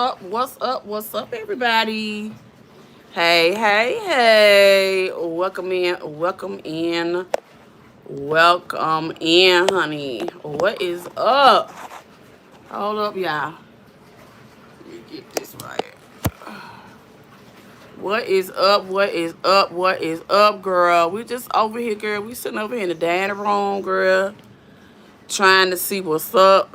up? What's up? What's up, everybody? Hey, hey, hey. Welcome in. Welcome in. Welcome in, honey. What is up? Hold up, y'all. Let me get this right. What is up? What is up? What is up, girl? We just over here, girl. We sitting over here in the dining room, girl. Trying to see what's up.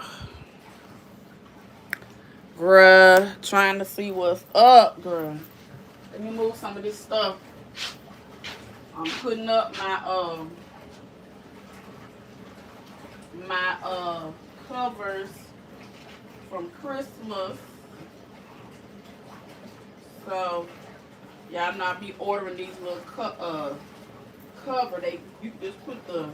Girl. Trying to see what's up, girl. Let me move some of this stuff. I'm putting up my covers from Christmas. So y'all not be ordering these little cover. You just put the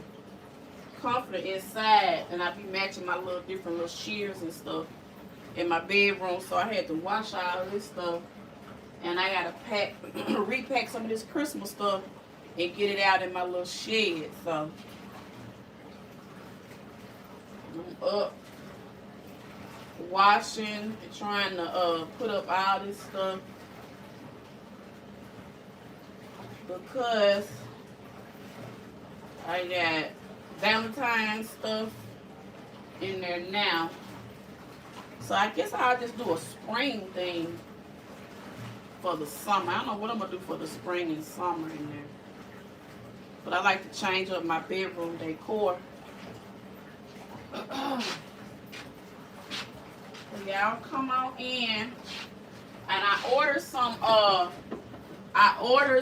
comforter inside, and I be matching my little different little shears and stuff in my bedroom. So I had to wash all this stuff, and I gotta repack some of this Christmas stuff and get it out in my little shed. So I'm up washing and trying to put up all this stuff because I got Valentine's stuff in there now. So I guess I'll just do a spring thing for the summer. I don't know what I'm gonna do for the spring and summer in there, but I like to change up my bedroom decor. Y'all come on in, and I ordered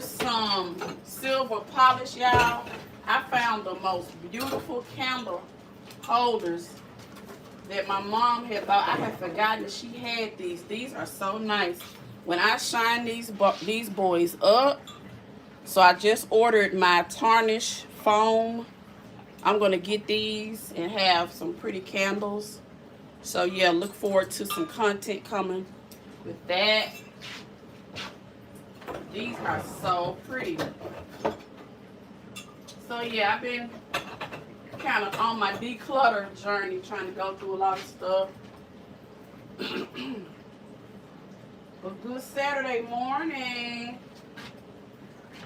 some silver polish, y'all. I found the most beautiful candle holders that my mom had bought. I had forgotten that she had these. These are so nice. When I shine these boys up, so I just ordered my tarnish foam. I'm gonna get these and have some pretty candles. So yeah, look forward to some content coming with that. These are so pretty. So yeah, I've been kind of on my declutter journey, trying to go through a lot of stuff. But good Saturday morning.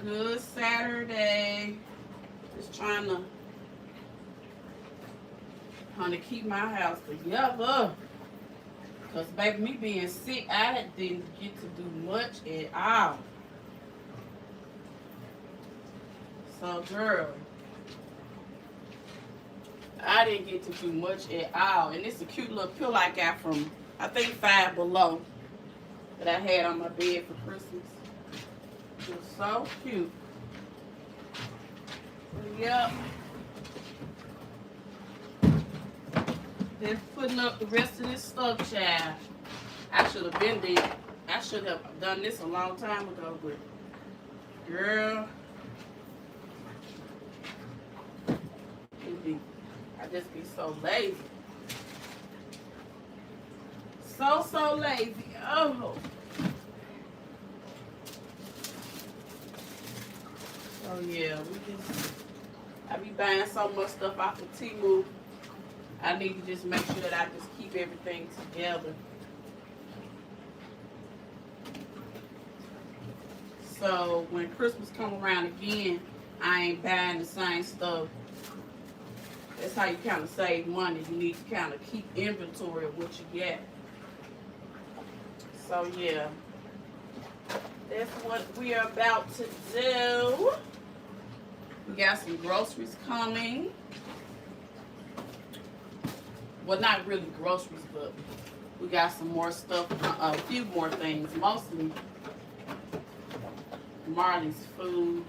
Good Saturday. Just trying to keep my house together. Because, baby, me being sick, I didn't get to do much at all. So, girl, I didn't get to do much at all. And it's a cute little pillow I got from, I think, Five Below that I had on my bed for Christmas. It was so cute. Yep. Just putting up the rest of this stuff, child. I should have done this a long time ago, but girl, I just be so lazy. So lazy. Oh. So yeah, I be buying so much stuff off of Temu. I need to just make sure that I just keep everything together. So when Christmas come around again, I ain't buying the same stuff. That's how you kind of save money. You need to kind of keep inventory of what you get. So yeah, that's what we are about to do. We got some groceries coming. Well, not really groceries, but we got some more stuff, a few more things, mostly Marley's food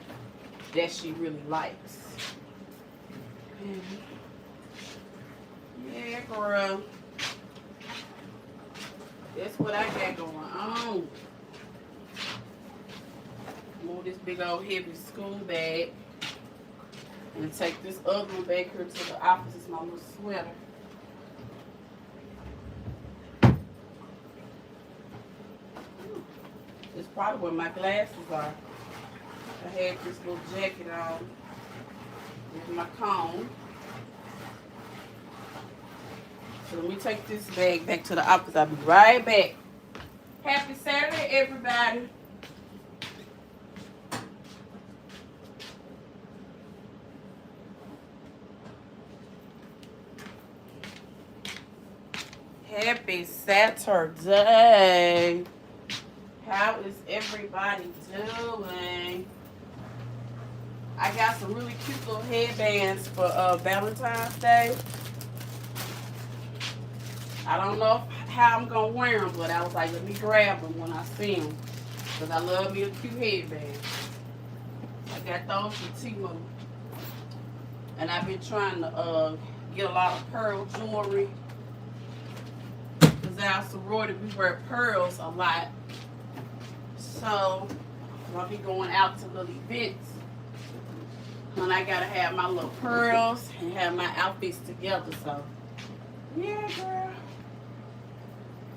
that she really likes. Yeah, girl. That's what I got going on. Move this big old heavy school bag and take this other one back here to the office. It's my little sweater. It's probably where my glasses are. I had this little jacket on with my comb. So let me take this bag back to the office. I'll be right back. Happy Saturday, everybody. Happy Saturday. How is everybody doing? I got some really cute little headbands for Valentine's Day. I don't know how I'm going to wear them, but I was like, let me grab them when I see them. Because I love me a cute headband. I got those from Timo. And I've been trying to get a lot of pearl jewelry. Because our sorority, we wear pearls a lot. So, I'll be going out to little events. And I got to have my little pearls and have my outfits together. So, yeah, girl.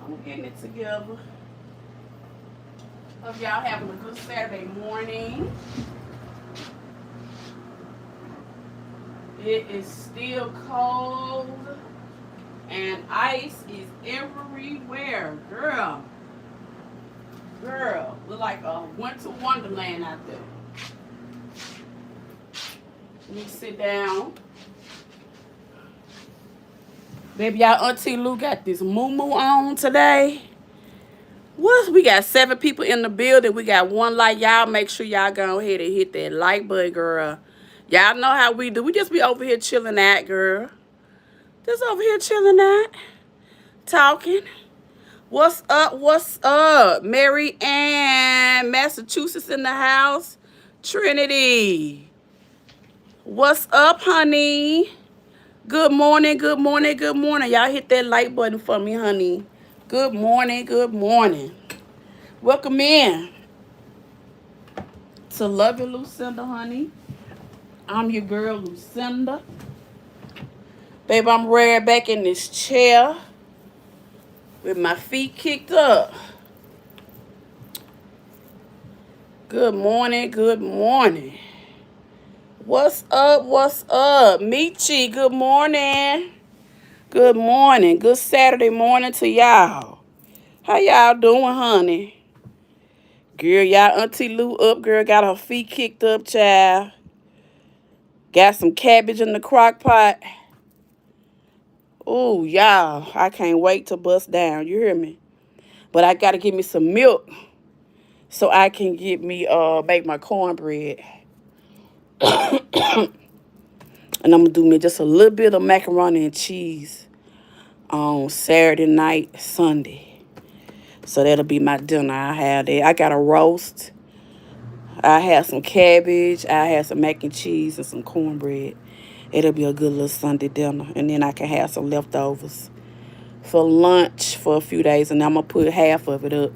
I'm getting it together. Hope y'all having a good Saturday morning. It is still cold and ice is everywhere, girl. Girl, look like a winter wonderland out there. Let me sit down. Baby, y'all Auntie Lou got this moo-moo on today. What? We got 7 people in the building. We got 1 light. Y'all make sure y'all go ahead and hit that like button, girl. Y'all know how we do. We just be over here chilling out, girl. Just over here chilling out. Talking. What's up? What's up? Mary Ann, Massachusetts in the house. Trinity. What's up, honey? Good morning, good morning, good morning. Y'all hit that like button for me, honey. Good morning, good morning. Welcome in to Love You, Lucinda, honey. I'm your girl, Lucinda. Baby, I'm rearing back in this chair with my feet kicked up. Good morning, good morning. What's up, what's up? Michi, good morning. Good morning. Good Saturday morning to y'all. How y'all doing, honey? Girl, y'all Auntie Lou up, girl. Got her feet kicked up, child. Got some cabbage in the crock pot. Oh, y'all. I can't wait to bust down. You hear me? But I got to get me some milk so I can get me, make my cornbread. And I'm going to do me just a little bit of macaroni and cheese on Saturday night, Sunday. So that'll be my dinner. I have that. I got a roast. I have some cabbage. I have some mac and cheese and some cornbread. It'll be a good little Sunday dinner. And then I can have some leftovers for lunch for a few days. And I'm going to put half of it up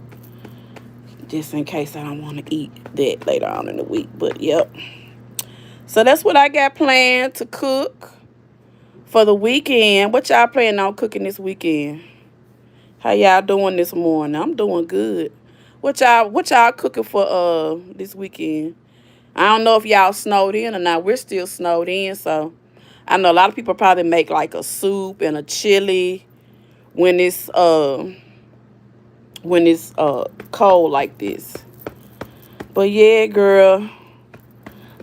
just in case I don't want to eat that later on in the week. But, yep. So that's what I got planned to cook for the weekend. What y'all planning on cooking this weekend? How y'all doing this morning? I'm doing good. What y'all cooking for this weekend? I don't know if y'all snowed in or not. We're still snowed in, so I know a lot of people probably make like a soup and a chili when it's cold like this. But yeah, girl,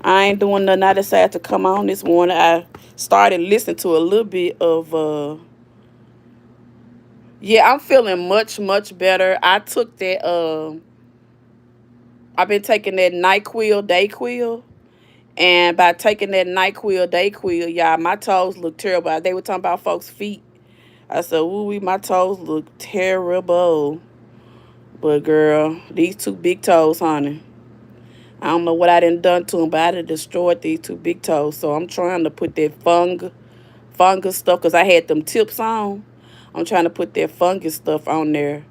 I ain't doing nothing. I decided to come on this morning. I started listening to a little bit of yeah, I'm feeling much, much better. I took that I've been taking that NyQuil, DayQuil. And by taking that NyQuil, DayQuil, y'all, my toes look terrible. They were talking about folks' feet. I said, ooh, my toes look terrible. But, girl, these 2 big toes, honey. I don't know what I done to them, but I done destroyed these 2 big toes. So I'm trying to put that fungus stuff, because I had them tips on. I'm trying to put that fungus stuff on there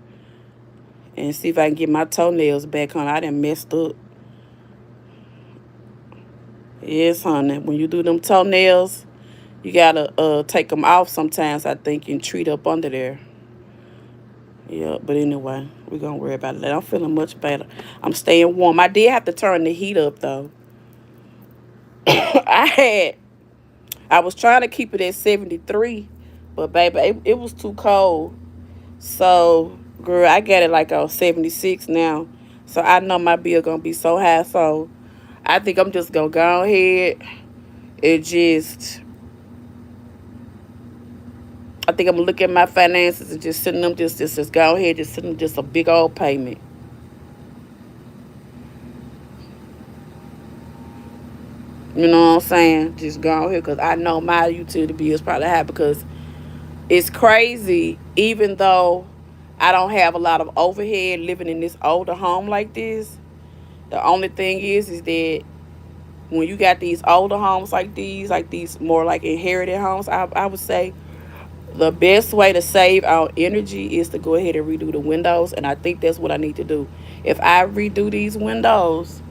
and see if I can get my toenails back, honey. I done messed up. Yes, honey. When you do them toenails, you gotta take them off sometimes, I think, and treat up under there. Yeah, but anyway, we're gonna worry about it later. I'm feeling much better. I'm staying warm. I did have to turn the heat up though. I was trying to keep it at 73, but baby, it was too cold. So Girl, I got it like on 76 now. So I know my bill gonna be so high. So I think I'm just gonna go ahead and just I think I'm gonna look at my finances and just send them just go ahead, just send them just a big old payment. You know what I'm saying? Just go ahead because I know my utility bill is probably high because it's crazy. Even though I don't have a lot of overhead living in this older home like this, the only thing is that when you got these older homes like these more like inherited homes, I would say the best way to save our energy is to go ahead and redo the windows. And I think that's what I need to do. If I redo these windows,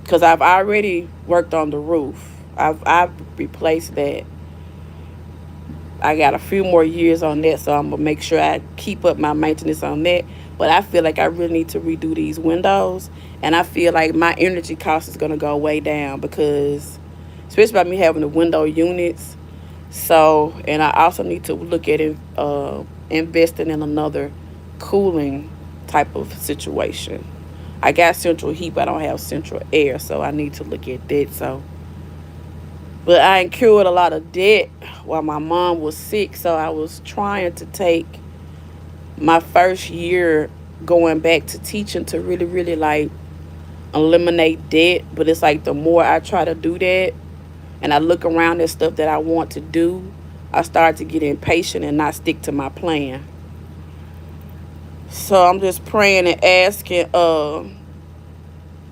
because I've already worked on the roof, I've replaced that. I got a few more years on that, so I'm gonna make sure I keep up my maintenance on that. But I feel like I really need to redo these windows, and I feel like my energy cost is gonna go way down because, especially by me having the window units. So, and I also need to look at it, investing in another cooling type of situation. I got central heat, but I don't have central air, so I need to look at that. So, but I incurred a lot of debt while my mom was sick, so I was trying to take my first year going back to teaching to really, really like eliminate debt. But it's like the more I try to do that and I look around at stuff that I want to do, I start to get impatient and not stick to my plan. So I'm just praying and asking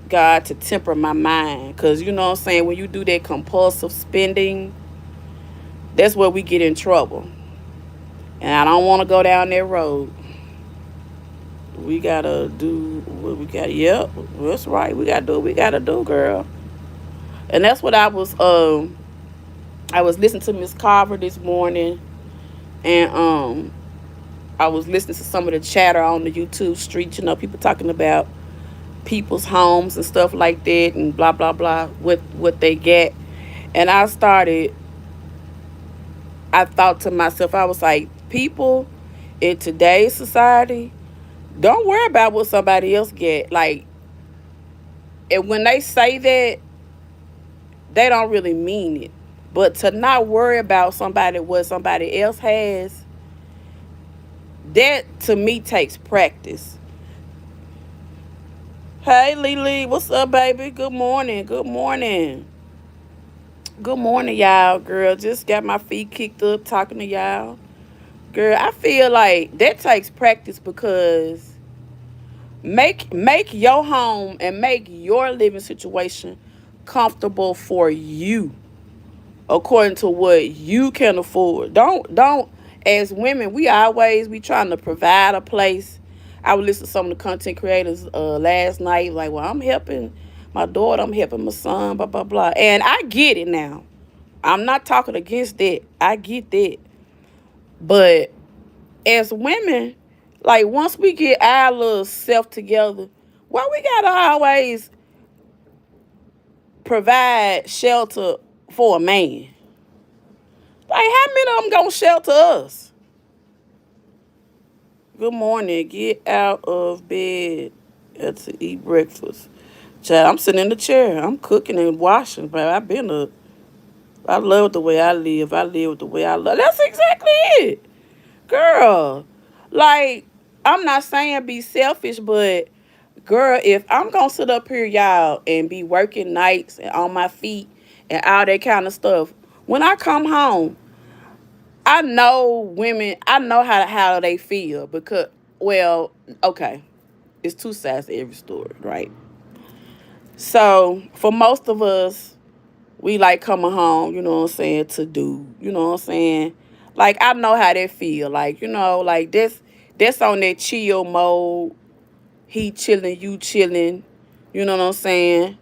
God to temper my mind. Because you know what I'm saying? When you do that compulsive spending, that's where we get in trouble. And I don't want to go down that road. We gotta do what we got. Yep, that's right. We gotta do what we gotta do, girl. And that's what I was listening to Miss Carver this morning, and I was listening to some of the chatter on the YouTube street. You know, people talking about people's homes and stuff like that, and blah blah blah. What they get, and I thought to myself, I was like, people in today's society, don't worry about what somebody else get. Like, and when they say that, they don't really mean it. But to not worry about somebody what somebody else has, that to me takes practice. Hey Lily, what's up, baby? Good morning. Good morning. Good morning, y'all. Girl, just got my feet kicked up talking to y'all. Girl, I feel like that takes practice because make your home and make your living situation comfortable for you according to what you can afford. Don't as women, we always be trying to provide a place. I would listen to some of the content creators last night, like, well, I'm helping my daughter, I'm helping my son, blah blah blah. And I get it now. I'm not talking against that. I get that. But as women, like once we get our little self together, why we gotta always provide shelter for a man? Like how many of them gonna shelter us? Good morning. Get out of bed to eat breakfast. Child, I'm sitting in the chair. I'm cooking and washing, but I've been up. I love the way I live. I live the way I love. That's exactly it. Girl, like, I'm not saying be selfish, but girl, if I'm gonna sit up here, y'all, and be working nights and on my feet and all that kind of stuff, when I come home, I know women, I know how they feel because, well, okay, it's two sides to every story, right? So for most of us, we like coming home, you know what I'm saying, to do, you know what I'm saying? Like I know how they feel. Like, you know, like that's on that chill mode. He chilling, you chilling, you know what I'm saying?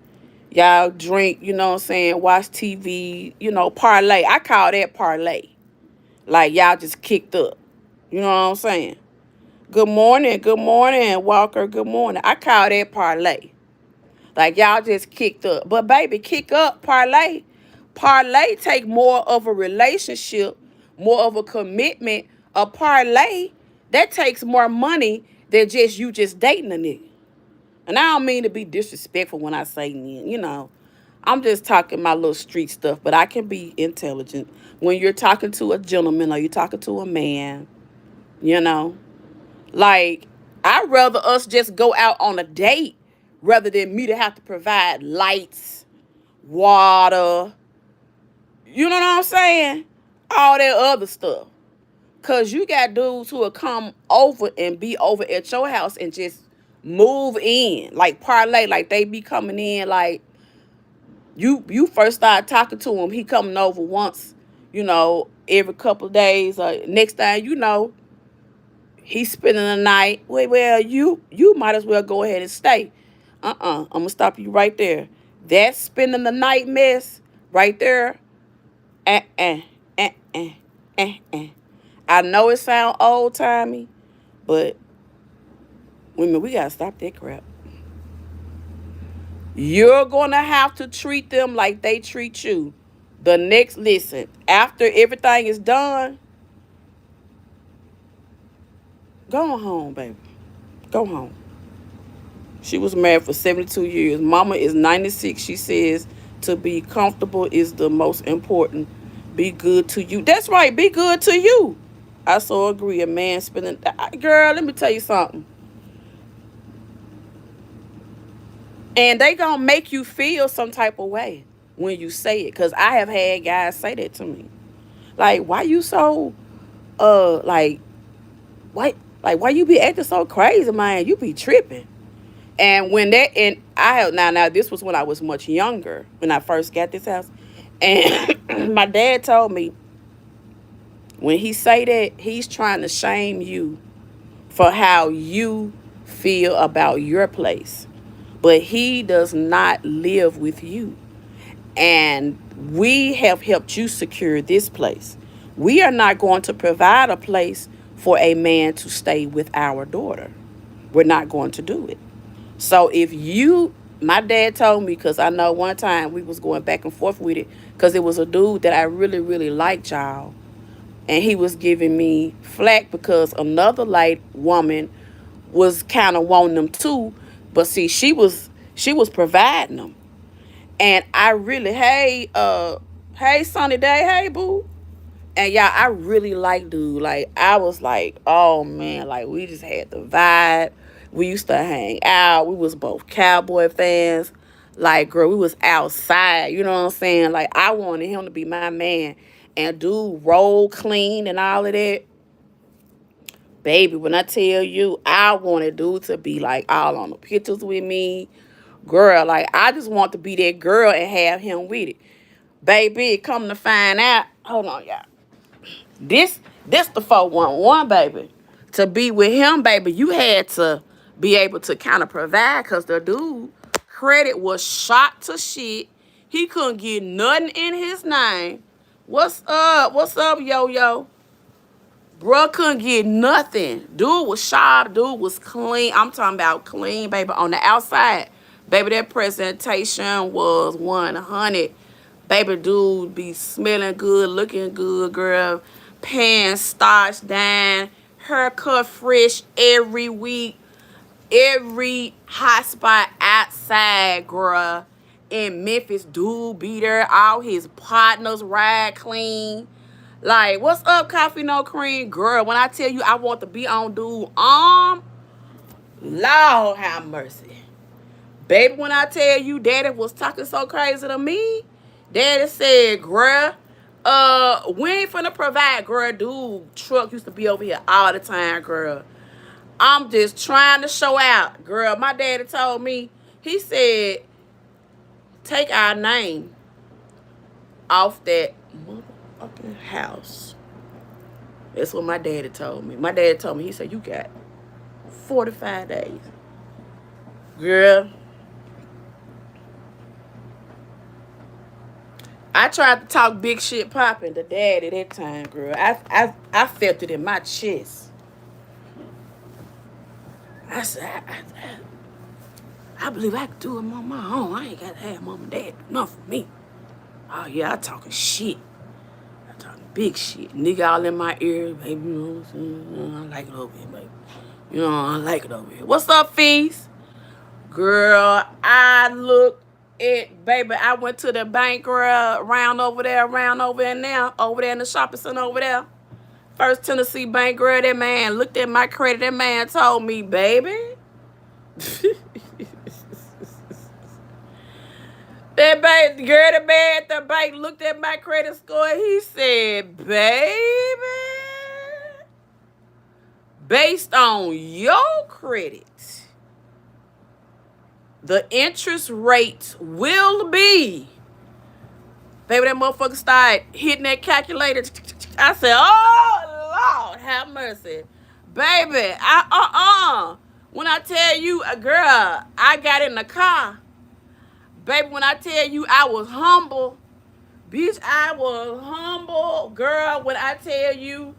Y'all drink, you know what I'm saying, watch TV, you know, parlay. I call that parlay. Like y'all just kicked up. You know what I'm saying? Good morning, Walker. Good morning. I call that parlay. Like y'all just kicked up. But baby, kick up, parlay. Parlay take more of a relationship, more of a commitment. A parlay That takes more money than just you just dating a nigga. And I don't mean to be disrespectful when I say, you know, I'm just talking my little street stuff, but I can be intelligent. When you're talking to a gentleman or you're talking to a man, you know, like, I'd rather us just go out on a date rather than me to have to provide lights, water, you know what I'm saying? All that other stuff. Because you got dudes who will come over and be over at your house and just move in, like parlay, like they be coming in, like you first start talking to him, he coming over once, you know, every couple of days, or next time you know, he's spending the night. Well, you might as well go ahead and stay. I'm gonna stop you right there. That spending the night mess right there. Uh uh uh uh uh. I know it sound old timey, but women, we gotta stop that crap. You're gonna have to treat them like they treat you. Listen, after everything is done, go home, baby. Go home. She was married for 72 years. Mama is 96. She says to be comfortable is the most important. Be good to you. That's right. Be good to you. I so agree. A man spending... Girl, let me tell you something. And they gonna make you feel some type of way when you say it. Because I have had guys say that to me. Like, why you so... Like, why you be acting so crazy, man? You be tripping. And when that, and I have now this was when I was much younger, when I first got this house. And my dad told me, when he say that, he's trying to shame you for how you feel about your place. But he does not live with you. And we have helped you secure this place. We are not going to provide a place for a man to stay with our daughter. We're not going to do it. So if you, my dad told me, because I know one time we was going back and forth with it, because it was a dude that I really, really liked, y'all. And he was giving me flack because another light woman was kind of wanting them too. But see, she was providing them. And I really, hey, Sunny Day, hey, boo. And y'all, I really like dude. Like, I was like, oh man, like we just had the vibe. We used to hang out. We was both cowboy fans. Like, girl, we was outside. You know what I'm saying? Like, I wanted him to be my man. And dude roll clean and all of that. Baby, when I tell you, I wanted dude to be like all on the pictures with me. Girl, like, I just want to be that girl and have him with it. Baby, come to find out. Hold on, y'all. This the 411, baby. To be with him, baby, you had to be able to kind of provide, because the dude credit was shot to shit. He couldn't get nothing in his name. What's up? What's up, yo-yo? Bruh couldn't get nothing. Dude was sharp. Dude was clean. I'm talking about clean, baby. On the outside, baby, that presentation was 100. Baby, dude be smelling good, looking good, girl. Pants starched down, haircut fresh every week. Every hot spot outside, girl. In Memphis, dude be there. All his partners ride clean. Like, what's up, coffee no cream? Girl, when I tell you I want to be on dude arm, Lord have mercy. Baby, when I tell you daddy was talking so crazy to me, daddy said, girl, we ain't finna provide, girl. Dude, truck used to be over here all the time, girl. I'm just trying to show out, girl. My daddy told me, he said, take our name off that motherfucking house. That's what my daddy told me. My daddy told me, he said, you got 45 days. Girl, I tried to talk big shit popping to daddy that time, girl. I felt it in my chest. I said, I believe I could do it on my own. I ain't got to have mom and dad do nothing for me. Oh, yeah, I talking shit. I talking Big shit. Nigga all in my ear, baby. You know what I'm saying? I like it over here, baby. You know, I like it over here. What's up, Feast? Girl, I looked at, baby, I went to the bank, girl, around over there now, over there in the shopping center over there. First Tennessee Bank, girl, that man looked at my credit. That man told me, baby. That baby, girl, the man at the bank looked at my credit score. He said, baby, based on your credit, the interest rate will be. Baby, that motherfucker started hitting that calculator. I said, oh, Lord, have mercy. Baby, when I tell you, girl, I got in the car. Baby, when I tell you I was humble, bitch, I was humble. Girl, when I tell you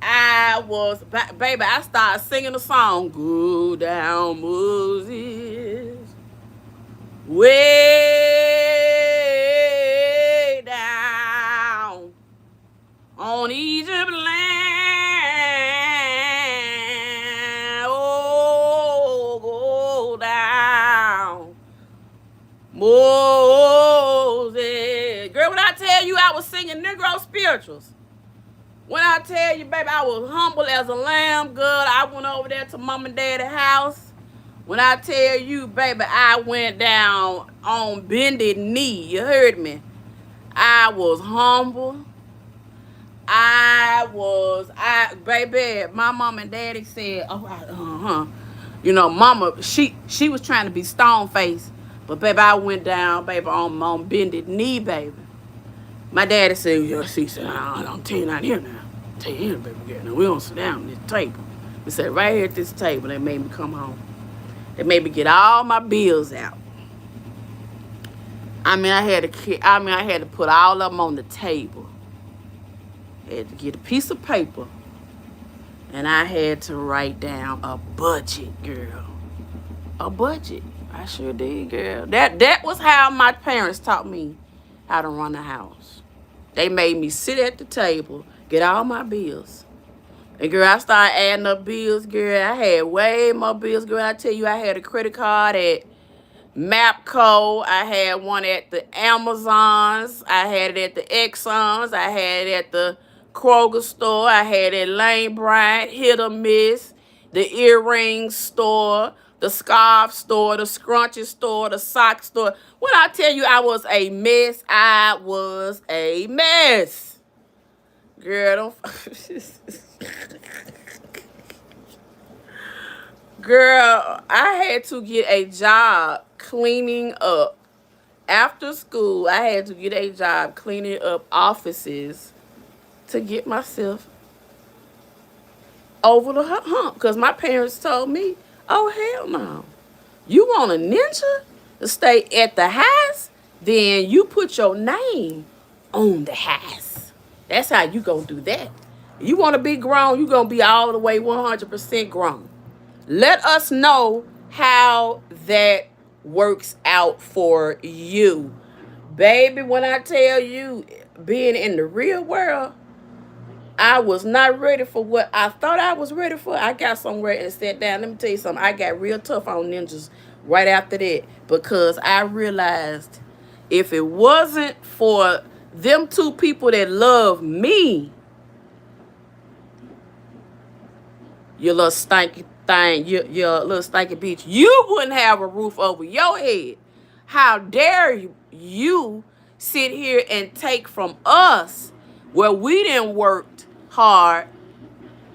I was, baby, I started singing the song, Go Down Moses, way down on Egypt land. Oh, go down Moses. Girl, when I tell you I was singing Negro spirituals, when I tell you, baby, I was humble as a lamb, good. I went over there to mom and daddy's house. When I tell you, baby, I went down on bended knee. You heard me. I was humble. Baby, my mom and daddy said, you know, mama, she was trying to be stone-faced. But, baby, I went down, baby, on bended knee, baby. My daddy said, yeah, he said, I'm telling you not here now. I'm telling you here, baby girl. Now, we don't sit down at this table. We sat right here at this table. They made me come home. They made me get all my bills out. I had to put all of them on the table. I had to get a piece of paper. And I had to write down a budget, girl. A budget. I sure did, girl. That was how my parents taught me how to run a house. They made me sit at the table, get all my bills. And, girl, I started adding up bills, girl. I had way more bills, girl. I tell you, I had a credit card at MapCo. I had one at the Amazons. I had it at the Exxons. I had it at the Kroger store. I had it at Lane Bryant, Hit or Miss, the earring store, the scarf store, the scrunchie store, the sock store. When I tell you I was a mess, I was a mess. Girl, Girl, I had to get a job cleaning up. After school, I had to get a job cleaning up offices to get myself over the hump. Because my parents told me, oh, hell no. You want a ninja to stay at the house? Then you put your name on the house. That's how you gonna do that. You want to be grown, you gonna be all the way 100% grown. Let us know how that works out for you. Baby, when I tell you, being in the real world, I was not ready for what I thought I was ready for. I got somewhere and sat down. Let me tell you something. I got real tough on ninjas right after that because I realized if it wasn't for them two people that love me, you little stanky thing, you little stanky bitch, you wouldn't have a roof over your head. How dare you sit here and take from us where we didn't worked hard.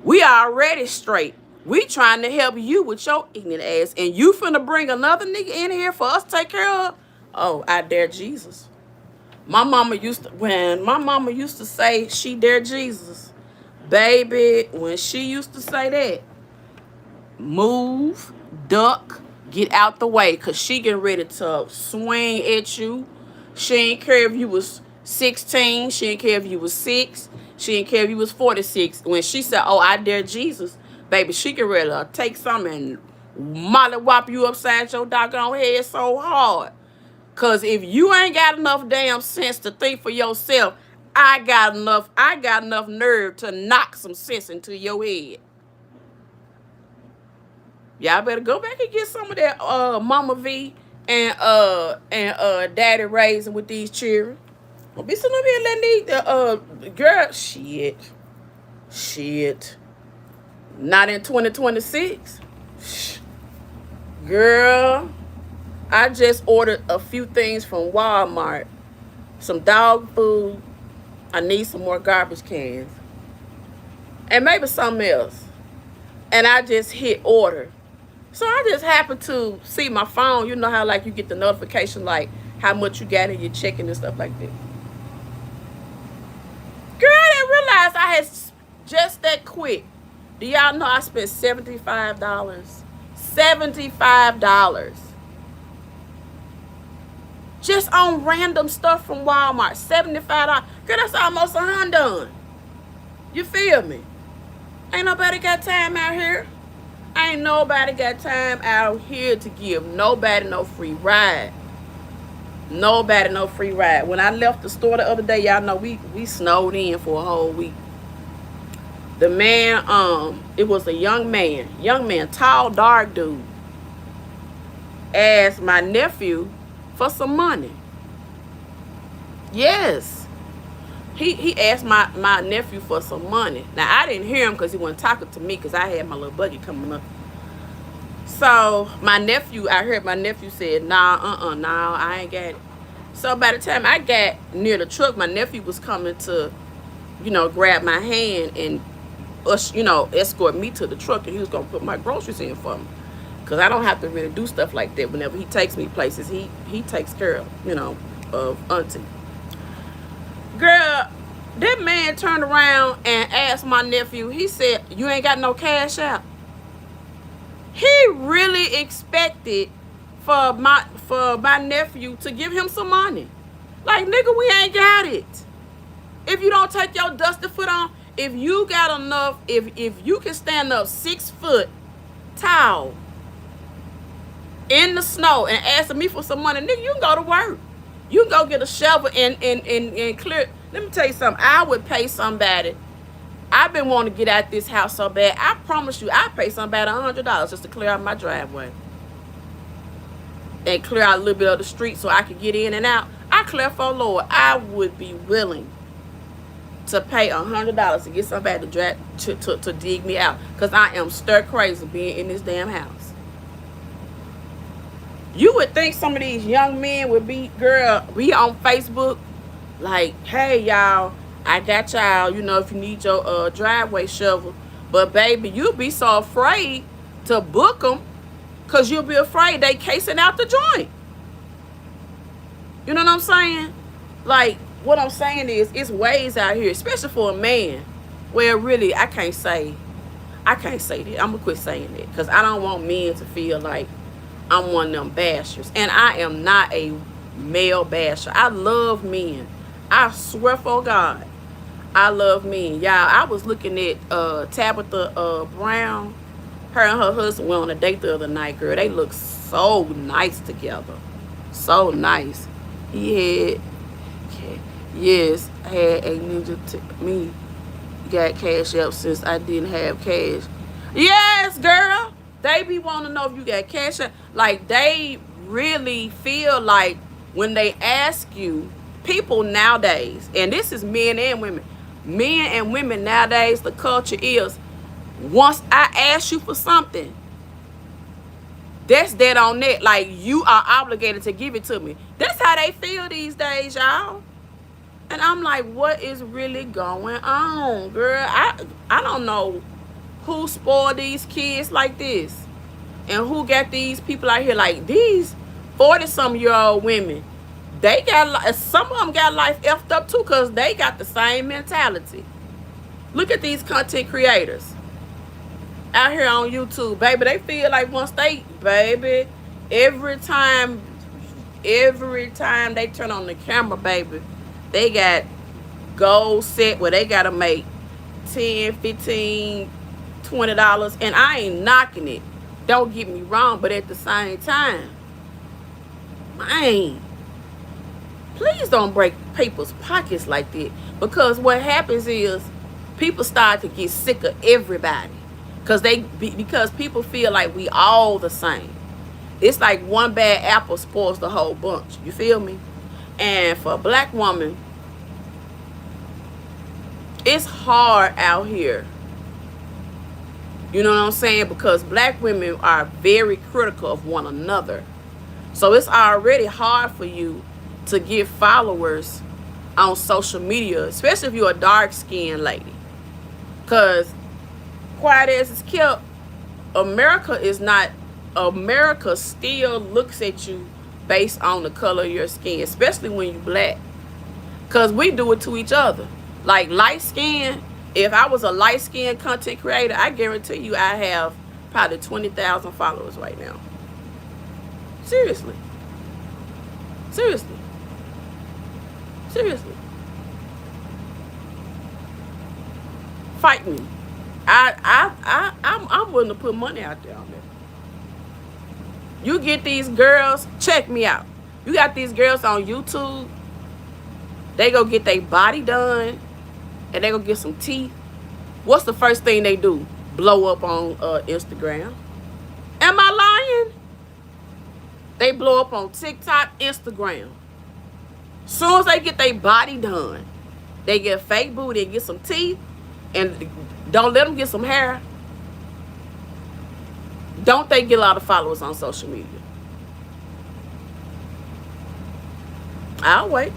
We already straight. We trying to help you with your ignorant ass. And you finna bring another nigga in here for us to take care of? Oh, I dare Jesus. When my mama used to say she dare Jesus, baby, when she used to say that, move, duck, get out the way, because she getting ready to swing at you. She ain't care if you was 16. She ain't care if you was 6. She ain't care if you was 46. When she said, oh, I dare Jesus, baby, she get ready to take something and mollywop you upside your doggone head so hard. Because if you ain't got enough damn sense to think for yourself, I got enough nerve to knock some sense into your head. Y'all better go back and get some of that Mama V and Daddy raising with these children. Don't be sitting up here letting these girl shit. Not in 2026. Girl, I just ordered a few things from Walmart. Some dog food. I need some more garbage cans. And maybe something else. And I just hit order. So I just happened to see my phone. You know how like you get the notification like how much you got in your checking and stuff like that. Girl, I didn't realize I had just that quick. Do y'all know I spent $75? $75. Just on random stuff from Walmart. $75. Girl, that's almost $100. You feel me? Ain't nobody got time out here. Ain't nobody got time out here to give nobody no free ride. Nobody no free ride. When I left the store the other day, y'all know we snowed in for a whole week. The man, it was a young man, tall, dark dude, asked my nephew for some money. Yes. He asked my nephew for some money. Now, I didn't hear him because he wasn't talking to me because I had my little buggy coming up. So, I heard my nephew said, nah, I ain't got it. So, by the time I got near the truck, my nephew was coming to, grab my hand and, escort me to the truck, and he was going to put my groceries in for me. Because I don't have to really do stuff like that. Whenever he takes me places, he takes care of Auntie. Girl, that man turned around and asked my nephew, he said, you ain't got no cash out? He really expected for my nephew to give him some money. Like, nigga, we ain't got it. If you don't take your dusty foot on, if you got enough, if you can stand up 6 foot tall in the snow and ask me for some money, nigga, you can go to work. You can go get a shovel and clear. Let me tell you something. I would pay somebody. I've been wanting to get out this house so bad. I promise you, I pay somebody $100 just to clear out my driveway. And clear out a little bit of the street so I could get in and out. I clear for Lord. I would be willing to pay $100 to get somebody to dig me out. Because I am stir crazy being in this damn house. You would think some of these young men would be on Facebook like, hey, y'all, I got y'all, if you need your driveway shovel. But, baby, you'll be so afraid to book them because you'll be afraid they casing out the joint. You know what I'm saying? Like, what I'm saying is it's ways out here, especially for a man, where really I can't say that. I'm going to quit saying that because I don't want men to feel like I'm one of them bashers. And I am not a male basher. I love men. I swear for God, I love men. Y'all, I was looking at Tabitha Brown. Her and her husband went on a date the other night, girl. They look so nice together. So nice. He had a ninja me. Got cash up since I didn't have cash. Yes, girl. They be wanting to know if you got cash up. Like, they really feel like when they ask you, people nowadays, and this is men and women nowadays, the culture is, once I ask you for something, that's dead on that. Like, you are obligated to give it to me. That's how they feel these days, y'all. And I'm like, what is really going on, girl? I don't know who spoiled these kids like this and who got these people out here like these 40-some-year-old women. They got, some of them got life effed up too because they got the same mentality. Look at these content creators out here on YouTube, baby. They feel like once they, baby, every time they turn on the camera, baby, they got goals set where they got to make $10, $15, $20. And I ain't knocking it. Don't get me wrong, but at the same time, man, Please don't break people's pockets like that. Because what happens is people start to get sick of everybody. Because people feel like we all the same. It's like one bad apple spoils the whole bunch. You feel me? And for a black woman, it's hard out here. You know what I'm saying? Because black women are very critical of one another. So it's already hard for you to get followers on social media, especially if you're a dark-skinned lady. Because quiet as it's kept, America still looks at you based on the color of your skin, especially when you're black. Because we do it to each other. Like light skin, if I was a light skin content creator, I guarantee you I have probably 20,000 followers right now. Seriously. Seriously. Seriously. Fight me. I'm willing to put money out there on that. You get these girls, check me out. You got these girls on YouTube, they go get their body done, and they go get some teeth. What's the first thing they do? Blow up on Instagram. Am I lying? They blow up on TikTok, Instagram. Soon as they get their body done, they get fake booty and get some teeth, and don't let them get some hair. Don't they get a lot of followers on social media? I'll wait.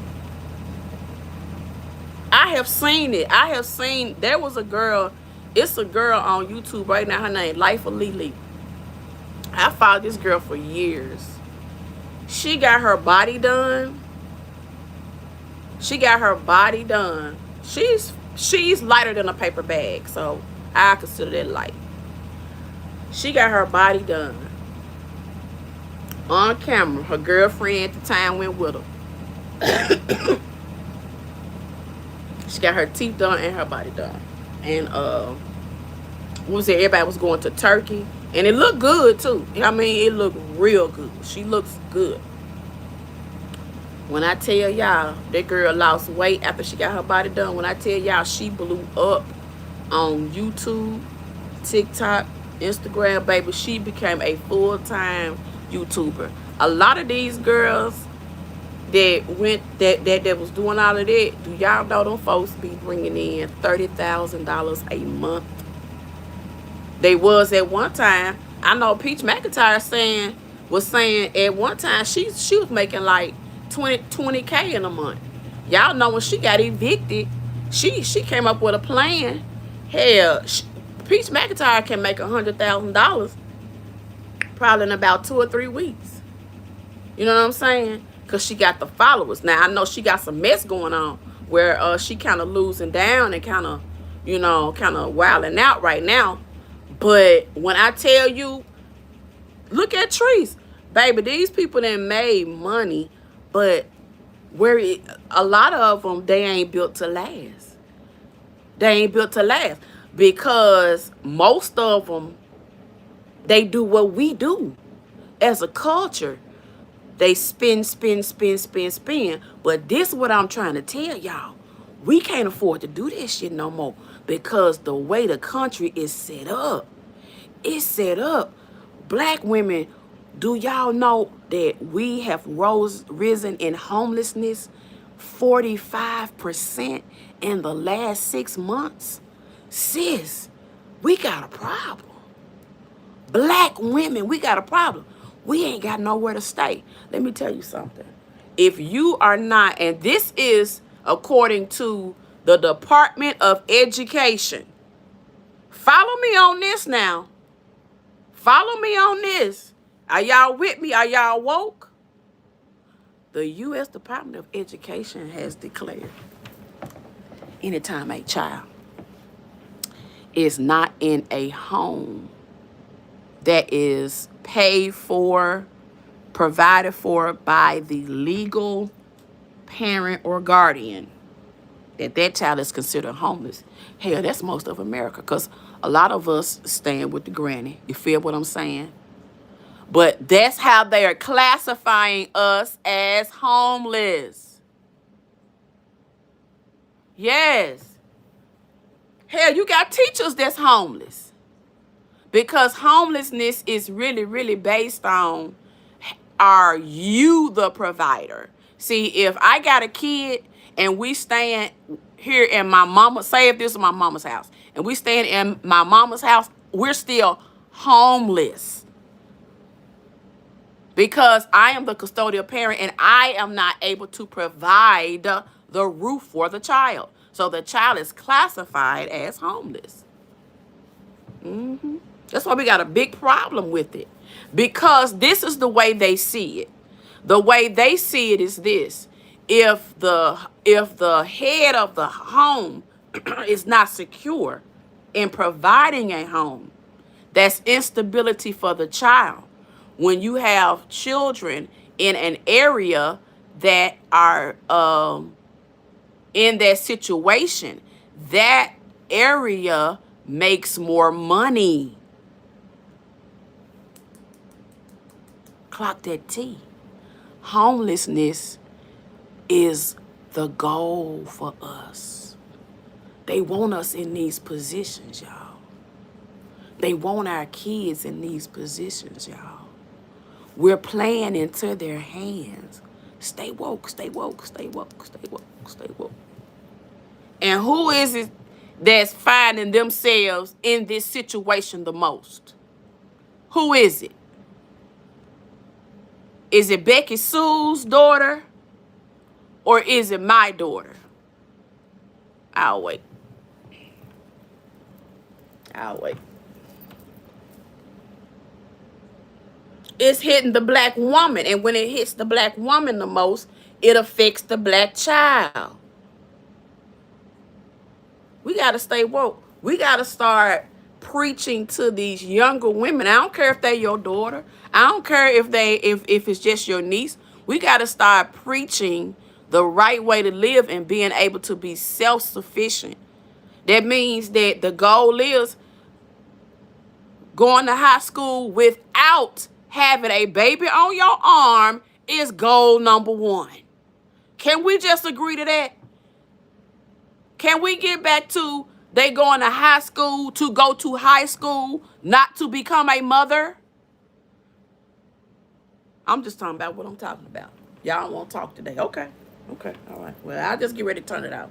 I have seen it. There was a girl. It's a girl on YouTube right now. Her name, Life of Lily. I followed this girl for years. She got her body done. She's lighter than a paper bag, so I consider that light. She got her body done. On camera. Her girlfriend at the time went with her. She got her teeth done and her body done. And everybody was going to Turkey. And it looked good too. I mean, it looked real good. She looks good. When I tell y'all, that girl lost weight after she got her body done. When I tell y'all, she blew up on YouTube, TikTok, Instagram, baby. She became a full-time YouTuber. A lot of these girls that was doing all of that, do y'all know them folks be bringing in $30,000 a month? They was at one time. I know Peach McIntyre was saying at one time she was making like 20K in a month. Y'all know when she got evicted, she came up with a plan. Hell, Peach McIntyre can make $100,000 probably in about 2 or 3 weeks. You know what I'm saying? Because she got the followers. Now, I know she got some mess going on where she kind of losing down and kind of wilding out right now. But when I tell you, look at Trees. Baby, these people that made money, but a lot of them, they ain't built to last. They ain't built to last. Because most of them, they do what we do as a culture. They spin. But this is what I'm trying to tell y'all. We can't afford to do that shit no more. Because the way the country is set up. It's set up. Black women, do y'all know that we have risen in homelessness 45% in the last 6 months? Sis, we got a problem. Black women, we got a problem. We ain't got nowhere to stay. Let me tell you something. If you are not, and this is according to the Department of Education. Follow me on this now. Follow me on this. Are y'all with me? Are y'all woke? The U.S. Department of Education has declared anytime a child is not in a home that is paid for, provided for by the legal parent or guardian, that child is considered homeless. Hell, that's most of America, because a lot of us stand with the granny. You feel what I'm saying? But that's how they are classifying us as homeless. Yes. Hell, you got teachers that's homeless. Because homelessness is really, really based on, are you the provider? See, if I got a kid and we stand here in my mama, say if this is my mama's house, and we stand in my mama's house, we're still homeless. Because I am the custodial parent and I am not able to provide the roof for the child. So the child is classified as homeless. That's why we got a big problem with it. Because this is the way they see it. The way they see it is this. If the head of the home is not secure in providing a home, that's instability for the child. When you have children in an area that are in that situation, that area makes more money. Clock that T. Homelessness is the goal for us. They want us in these positions, y'all. They want our kids in these positions, y'all. We're playing into their hands. Stay woke, stay woke, stay woke, stay woke, stay woke. And who is it that's finding themselves in this situation the most? Who is it? Is it Becky Sue's daughter? Or is it my daughter? I'll wait. I'll wait. It's hitting the black woman. And when it hits the black woman the most, it affects the black child. We got to stay woke. We got to start preaching to these younger women. I don't care if they're your daughter. I don't care if it's just your niece. We got to start preaching the right way to live and being able to be self-sufficient. That means that the goal is going to high school without having a baby on your arm is goal number one. Can we just agree to that? Can we get back to they going to high school to go to high school, not to become a mother? I'm just talking about what I'm talking about. Y'all won't talk today. Okay. Okay. All right. Well, I'll just get ready to turn it out.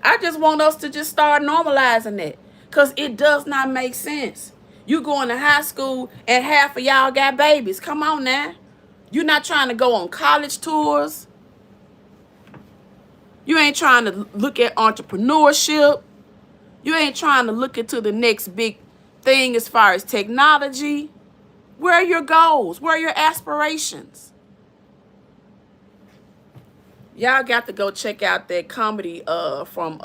I just want us to just start normalizing it. Because it does not make sense. You going to high school and half of y'all got babies. Come on now. You're not trying to go on college tours. You ain't trying to look at entrepreneurship. You ain't trying to look into the next big thing as far as technology. Where are your goals? Where are your aspirations? Y'all got to go check out that comedy from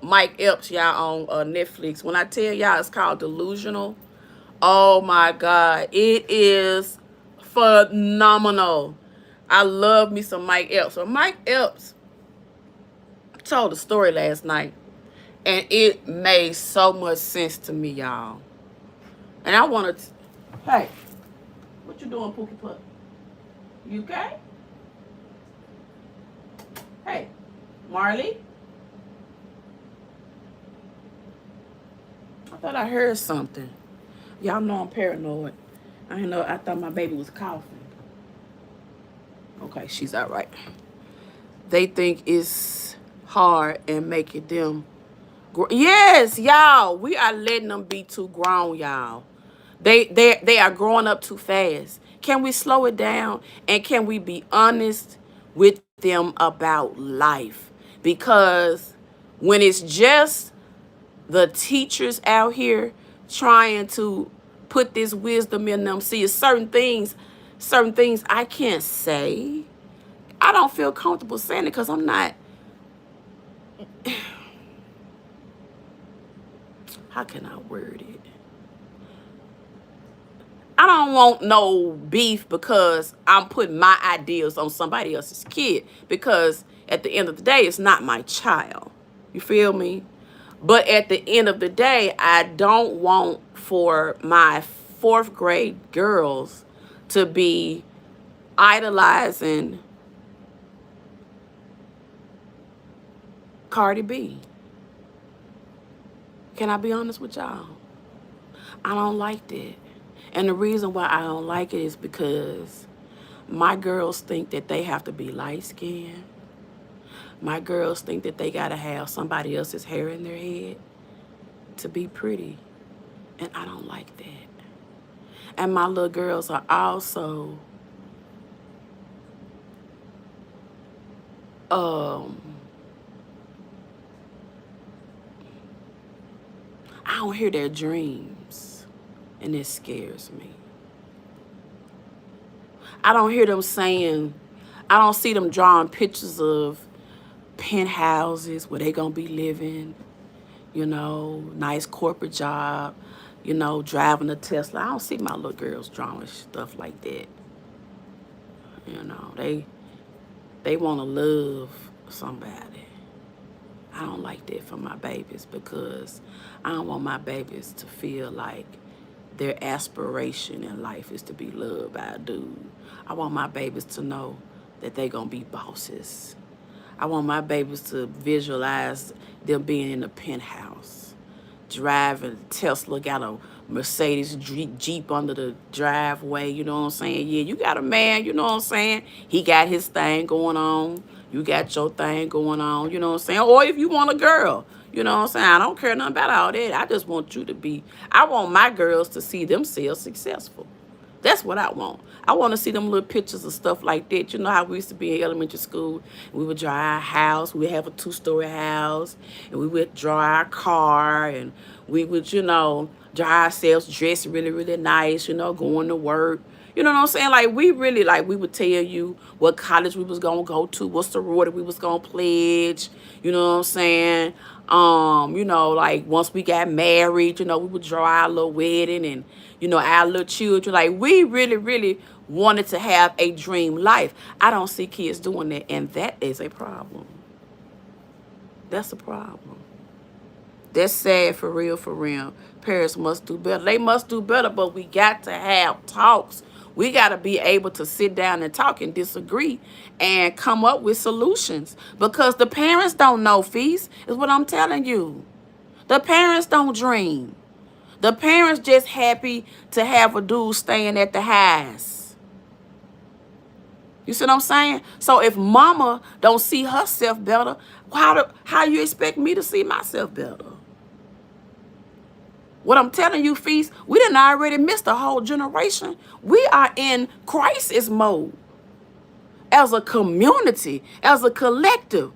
Mike Epps, y'all, on Netflix. When I tell y'all it's called Delusional, oh my God, it is phenomenal. I love me some Mike Epps. So Mike Epps told a story last night, and it made so much sense to me, y'all. And I want to, hey, what you doing, Pookie Pup? You okay? Hey, Marley? I thought I heard something. Y'all know I'm paranoid. I thought my baby was coughing. Okay, she's all right. They think it's hard and making them. Yes, y'all. We are letting them be too grown, y'all. They are growing up too fast. Can we slow it down? And can we be honest with them about life? Because when it's just the teachers out here trying to put this wisdom in them, see, certain things I can't say. I don't feel comfortable saying it because I'm not. How can I word it? I don't want no beef because I'm putting my ideas on somebody else's kid. Because at the end of the day, it's not my child. You feel me? But at the end of the day, I don't want for my 4th grade girls to be idolizing Cardi B. Can I be honest with y'all? I don't like that. And the reason why I don't like it is because my girls think that they have to be light skinned. My girls think that they gotta have somebody else's hair in their head to be pretty. And I don't like that. And my little girls are also I don't hear their dreams. And it scares me. I don't hear them saying, I don't see them drawing pictures of penthouses where they gonna be living, you know, nice corporate job, you know, driving a Tesla. I don't see my little girls drawing stuff like that. You know, they want to love somebody. I don't like that for my babies because I don't want my babies to feel like their aspiration in life is to be loved by a dude. I want my babies to know that they're going to be bosses. I want my babies to visualize them being in a penthouse, driving Tesla, got a Mercedes Jeep under the driveway, you know what I'm saying? Yeah, you got a man, you know what I'm saying? He got his thing going on. You got your thing going on, you know what I'm saying? Or if you want a girl, you know what I'm saying? I don't care nothing about all that. I just want you to be, I want my girls to see themselves successful. That's what I want. I want to see them little pictures of stuff like that. You know how we used to be in elementary school? We would draw our house. We would have a 2-story house. And we would draw our car. And we would, you know, draw ourselves dressed really, really nice, you know, going to work. You know what I'm saying? Like, we really, like, we would tell you what college we was going to go to, what sorority we was going to pledge. You know what I'm saying? You know, like, once we got married, you know, we would draw our little wedding and, you know, our little children. Like, we really, really wanted to have a dream life. I don't see kids doing that, and that is a problem. That's a problem. That's sad for real, for real. Parents must do better. They must do better, but we got to have talks. We got to be able to sit down and talk and disagree and come up with solutions because the parents don't know, Feast, is what I'm telling you. The parents don't dream. The parents just happy to have a dude staying at the house. You see what I'm saying? So if mama don't see herself better, how you expect me to see myself better? What I'm telling you, Feast, we done already missed a whole generation. We are in crisis mode. As a community, as a collective,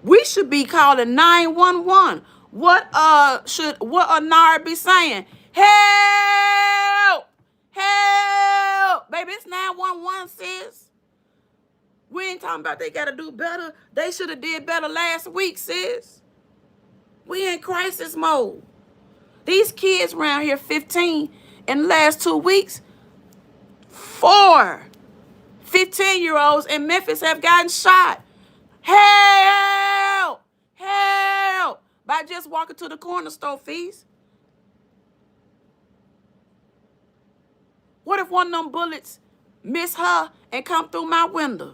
we should be calling 911. What Nara be saying? Help! Help! Baby, it's 911, sis. We ain't talking about they gotta do better. They should have did better last week, sis. We in crisis mode. These kids around here, 15, in the last 2 weeks, 4 15-year-olds in Memphis have gotten shot. Help! Help! By just walking to the corner store, Feast. What if one of them bullets miss her and come through my window?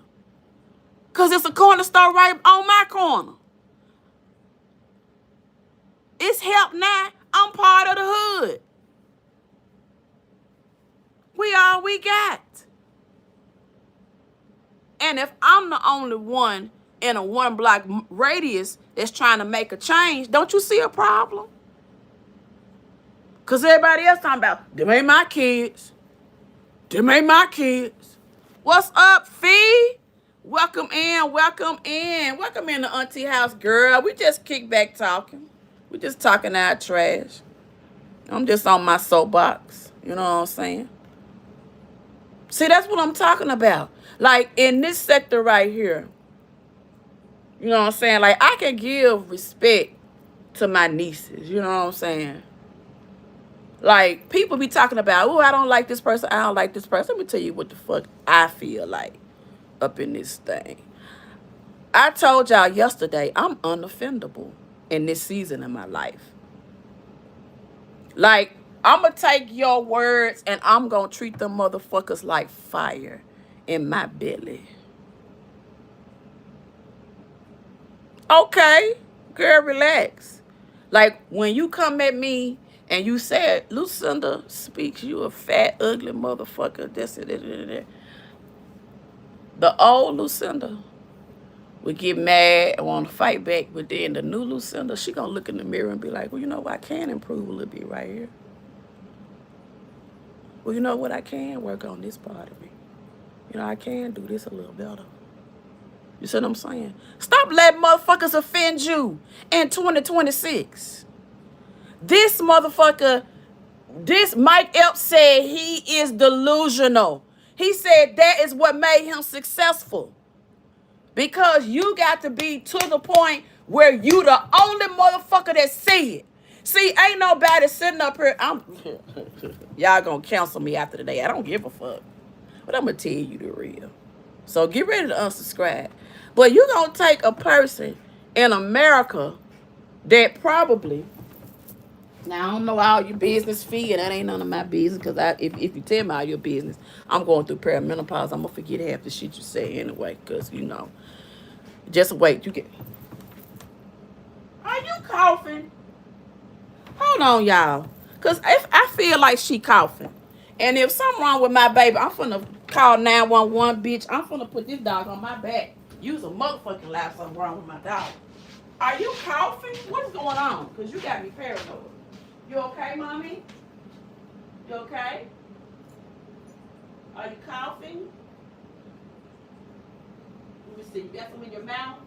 Because it's a corner store right on my corner. It's help now. I'm part of the hood. We all we got. And if I'm the only one in a 1-block radius that's trying to make a change, don't you see a problem? Because everybody else talking about, them ain't my kids. Them ain't my kids. What's up, Fee? Welcome in, welcome in. Welcome in the Auntie house, girl. We just kick back talking. We just talking our trash. I'm just on my soapbox. You know what I'm saying? See, that's what I'm talking about. Like, in this sector right here, you know what I'm saying? Like, I can give respect to my nieces. You know what I'm saying? Like, people be talking about, oh, I don't like this person. I don't like this person. Let me tell you what the fuck I feel like up in this thing. I told y'all yesterday, I'm unoffendable in this season of my life. Like, I'm going to take your words and I'm going to treat them motherfuckers like fire in my belly. Okay, girl, relax. Like when you come at me and you said, Lucinda speaks, you a fat, ugly motherfucker. This. The old Lucinda would get mad and want to fight back, but then the new Lucinda, she gonna look in the mirror and be like, well, you know what, I can improve a little bit right here. Well, you know what, I can work on this part of me. You know, I can do this a little better. You see what I'm saying? Stop letting motherfuckers offend you in 2026. This motherfucker, this Mike Epps said he is delusional. He said that is what made him successful. Because you got to be to the point where you the only motherfucker that see it. See, ain't nobody sitting up here. Y'all gonna cancel me after the day. I don't give a fuck. But I'm gonna tell you the real. So get ready to unsubscribe. But you gonna take a person in America that probably, now I don't know all your business fee, and that ain't none of my business, because if you tell me all your business, I'm going through perimenopause. I'm gonna forget half the shit you say anyway, because you know. Just wait. You get. Are you coughing? Hold on, y'all. Cause if I feel like she coughing, and if something wrong with my baby, I'm finna call 911, bitch. I'm finna put this dog on my back. Use a motherfucking laugh. Something wrong with my dog. Are you coughing? What's going on? Cause you got me paranoid. You okay, mommy? You okay? Are you coughing? Let me see. You got some in your mouth?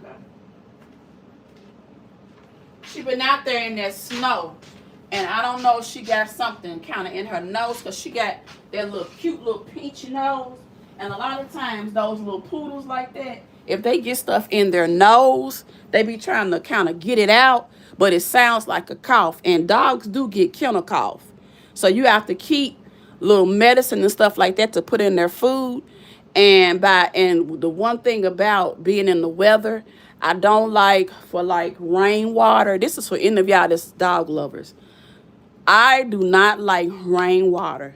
Okay. She been out there in that snow. And I don't know if she got something kind of in her nose, because she got that little cute little peachy nose. And a lot of times those little poodles like that, if they get stuff in their nose, they be trying to kind of get it out, but it sounds like a cough. And dogs do get kennel cough. So you have to keep little medicine and stuff like that to put in their food. And the one thing about being in the weather, I don't like for like rainwater. This is for any of y'all that's dog lovers. I do not like rainwater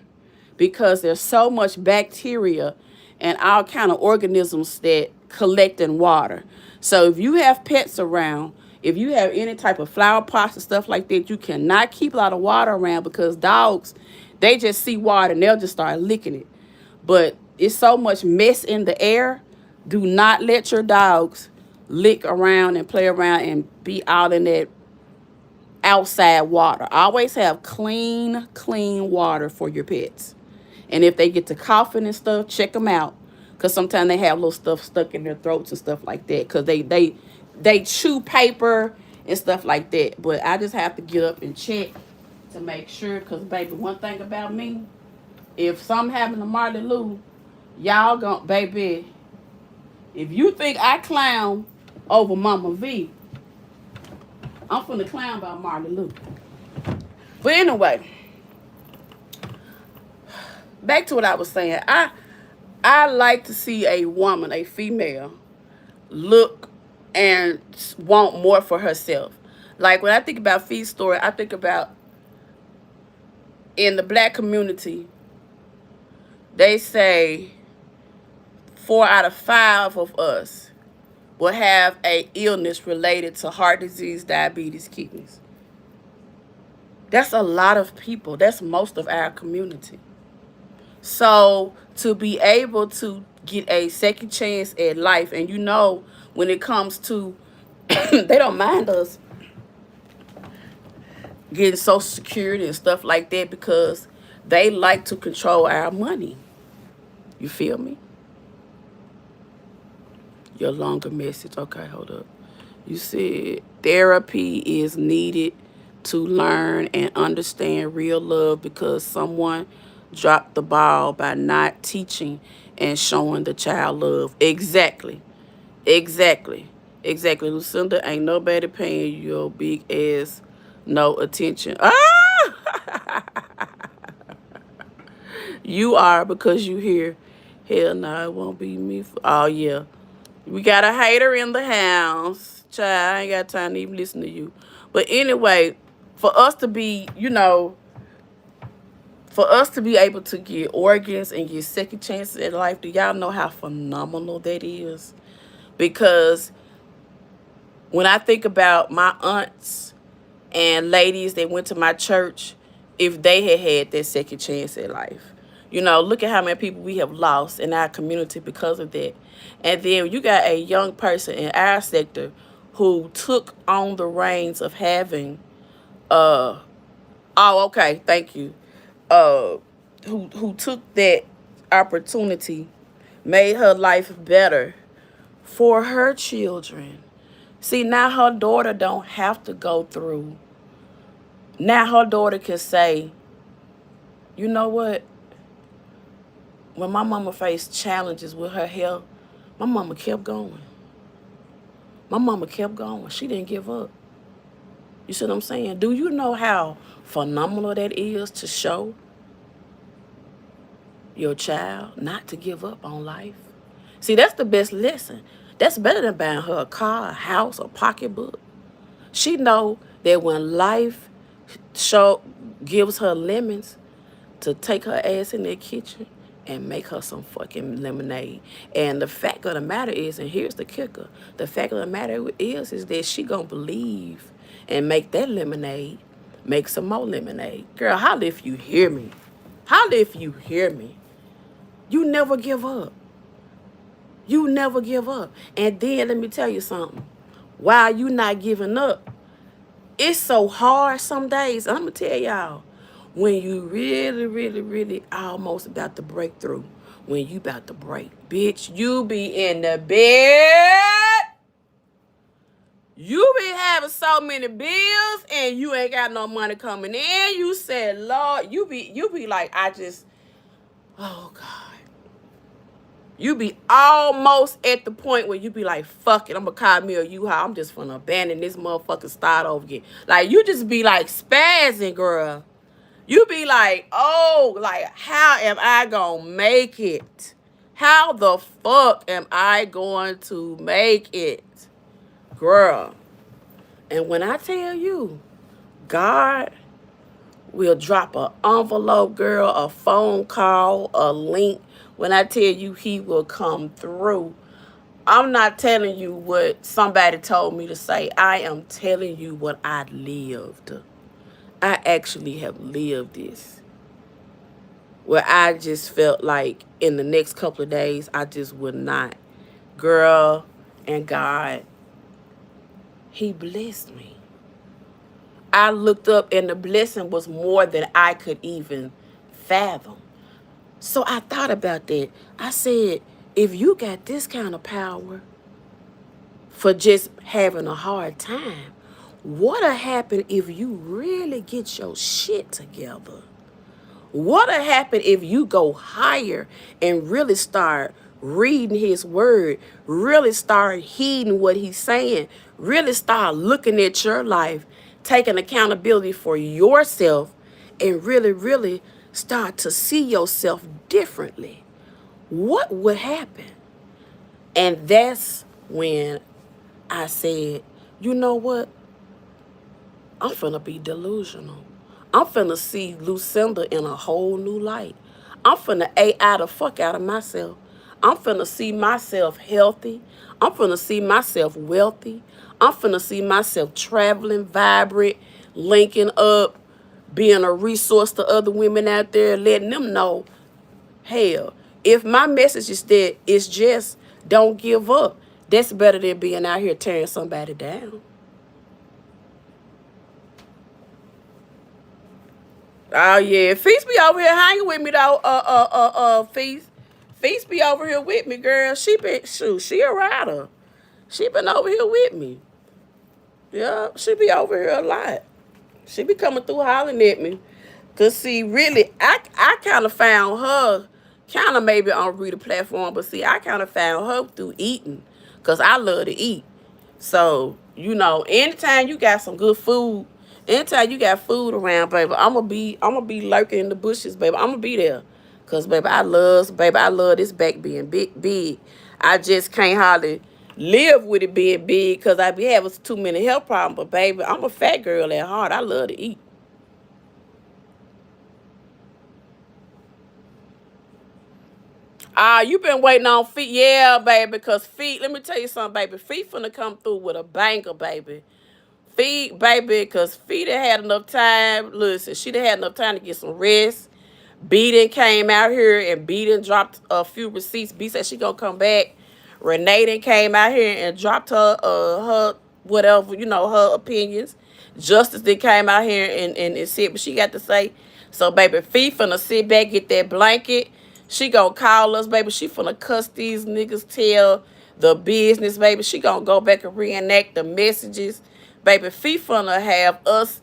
because there's so much bacteria and all kind of organisms that collect in water. So if you have pets around, if you have any type of flower pots and stuff like that, you cannot keep a lot of water around, because dogs, they just see water and they'll just start licking it. But it's so much mess in the air. Do not let your dogs lick around and play around and be out in that outside water. Always have clean water for your pets. And if they get to coughing and stuff, check them out, because sometimes they have little stuff stuck in their throats and stuff like that, because they chew paper and stuff like that. But I just have to get up and check to make sure, because baby, one thing about me, if something happened to Marley Lou, y'all gon' baby, if you think I clown over Mama V, I'm finna clown about Marley Lou. But anyway, back to what I was saying. I like to see a woman, a female, look and want more for herself. Like when I think about Fee's story, I think about in the black community, they say 4 out of 5 of us will have a illness related to heart disease, diabetes, kidneys. That's a lot of people. That's most of our community. So to be able to get a second chance at life, and you know, when it comes to, they don't mind us getting Social Security and stuff like that, because they like to control our money. You feel me? Your longer message. Okay, hold up. You said therapy is needed to learn and understand real love, because someone dropped the ball by not teaching and showing the child love. Exactly. Lucinda, ain't nobody paying your big ass no attention. Ah! You are, because you here. Hell no, it won't be me. Oh, yeah. We got a hater in the house. Child, I ain't got time to even listen to you. But anyway, for us to be, for us to be able to get organs and get second chances in life, do y'all know how phenomenal that is? Because when I think about my aunts and ladies that went to my church, if they had had that second chance in life, look at how many people we have lost in our community because of that. And then you got a young person in our sector who took on the reins of having, oh, okay, thank you, uh, who took that opportunity, made her life better for her children. See, now her daughter don't have to go through. Now her daughter can say, you know what? When my mama faced challenges with her health, my mama kept going. My mama kept going. She didn't give up. You see what I'm saying? Do you know how phenomenal that is to show your child not to give up on life? See, that's the best lesson. That's better than buying her a car, a house, a pocketbook. She know that when life gives her lemons, to take her ass in that kitchen and make her some fucking lemonade. And the fact of the matter is, and here's the kicker, the fact of the matter is that she gonna believe and make that lemonade, make some more lemonade. Girl, holla if you hear me. Holla if you hear me. You never give up. You never give up. And then let me tell you something. While you not giving up, it's so hard some days. I'm going to tell y'all, when you really, really, really almost about to break through, when you about to break, bitch, you be in the bed. You be having so many bills and you ain't got no money coming in. You said, Lord, you be like, oh God. You be almost at the point where you be like, fuck it, I'm gonna call me a U-Haul. I'm just gonna abandon this motherfucker, start over again. Like, you just be like spazzing, girl. You be like, oh, like, how am I gonna make it? How the fuck am I going to make it? Girl. And when I tell you, God will drop an envelope, girl, a phone call, a link. When I tell you he will come through, I'm not telling you what somebody told me to say. I am telling you what I lived. I actually have lived this. Where I just felt like in the next couple of days, I just would not. Girl, and God, he blessed me. I looked up and the blessing was more than I could even fathom. So I thought about that. I said, if you got this kind of power for just having a hard time, what'll happen if you really get your shit together? What'll happen if you go higher and really start reading his word, really start heeding what he's saying, really start looking at your life, taking accountability for yourself, and really, really start to see yourself differently? What would happen? And that's when I said, you know what? I'm finna be delusional. I'm finna see Lucinda in a whole new light. I'm finna AI the fuck out of myself. I'm finna see myself healthy. I'm finna see myself wealthy. I'm finna see myself traveling, vibrant, linking up, being a resource to other women out there, letting them know, hell, if my message is that it's just don't give up, that's better than being out here tearing somebody down. Oh yeah, Feast be over here hanging with me though. Feast. Feast be over here with me, girl. She a rider. She been over here with me. Yeah, she be over here a lot. She be coming through hollering at me. Cause see, really, I kind of found her, kind of maybe on Rita platform, but see, I kind of found her through eating. Cause I love to eat. So, anytime you got some good food, anytime you got food around, baby, I'ma be lurking in the bushes, baby. I'ma be there. Cause baby, I love this back being big. I just can't hardly live with it being big because I be having too many health problems. But baby, I'm a fat girl at heart. I love to eat. You been waiting on feet. Yeah, baby, because feet, let me tell you something, baby. Feet finna come through with a banger, baby. Feet, baby, because feet done had enough time. Listen, she done had enough time to get some rest. B done came out here and B done dropped a few receipts. B said she gonna come back. Renee done came out here and dropped her whatever, her opinions. Justice then came out here and said what she got to say. So baby, Fee finna sit back, get that blanket. She gonna call us, baby. She finna cuss these niggas, tell the business, baby. She gonna go back and reenact the messages. Baby, Fee finna have us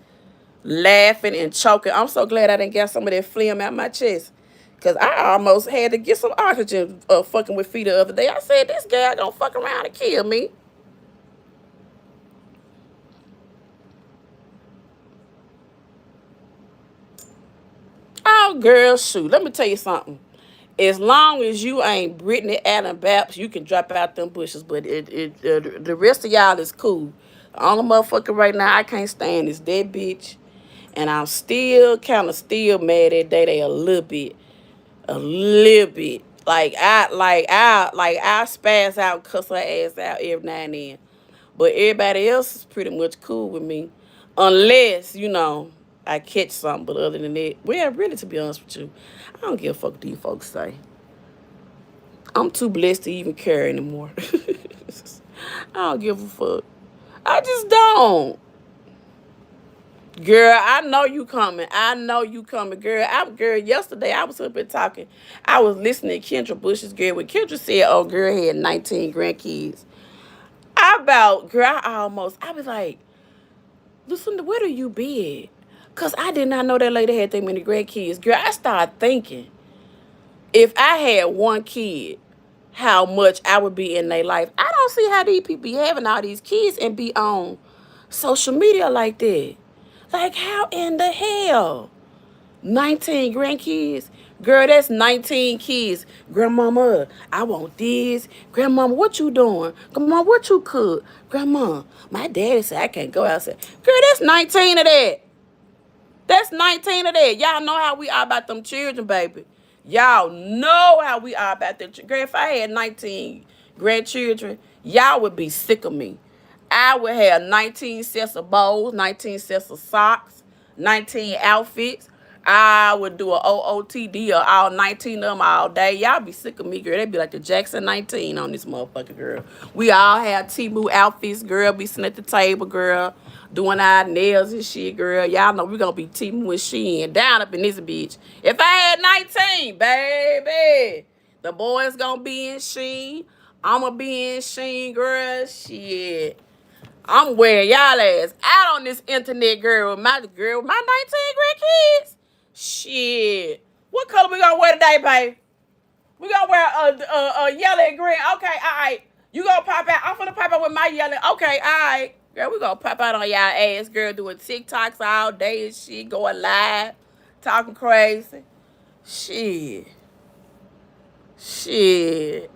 laughing and choking. I'm so glad I didn't get some of that phlegm out my chest. Because I almost had to get some oxygen fucking with Fee the other day. I said, this guy gonna fuck around and kill me. Oh, girl, shoot. Let me tell you something. As long as you ain't Brittany Allen Baps, you can drop out them bushes. But the rest of y'all is cool. The only motherfucker right now I can't stand is that bitch. And I'm still kind of still mad at Day a little bit. A little bit. I spaz out, cuss her ass out every now and then. But everybody else is pretty much cool with me. Unless, I catch something. But other than that, well, really, to be honest with you, I don't give a fuck what these folks say. I'm too blessed to even care anymore. I don't give a fuck. I just don't. Girl, I know you coming. I know you coming, girl. Yesterday I was up here talking. I was listening to Kendra Bush's girl. When Kendra said, oh, girl had 19 grandkids. I was like, Lucinda, where do you be at? Because I did not know that lady had that many grandkids. Girl, I started thinking, if I had one kid, how much I would be in their life. I don't see how these people be having all these kids and be on social media like that. Like, how in the hell? 19 grandkids? Girl, that's 19 kids. Grandmama, I want this. Grandmama, what you doing? Grandma, what you cook? Grandma, my daddy said I can't go outside. Girl, that's 19 of that. That's 19 of that. Y'all know how we are about them children, baby. Y'all know how we are about them children. Girl, if I had 19 grandchildren, y'all would be sick of me. I would have 19 sets of bowls, 19 sets of socks, 19 outfits. I would do an OOTD of all 19 of them all day. Y'all be sick of me, girl. They'd be like the Jackson 19 on this motherfucker, girl. We all have Temu outfits, girl. Be sitting at the table, girl, doing our nails and shit, girl. Y'all know we gonna be Temu and Shein down up in this bitch. If I had 19, baby, the boys gonna be in Shein. I'ma be in Shein, girl. Shit. I'm wearing y'all ass out on this internet, girl, with my 19 grandkids. Shit. What color we gonna wear today, babe? We gonna wear a yellow and green. Okay, all right. You gonna pop out. I'm gonna pop out with my yellow. Okay, all right. Girl, we gonna pop out on y'all ass, girl, doing TikToks all day and shit, going live, talking crazy. Shit. Shit.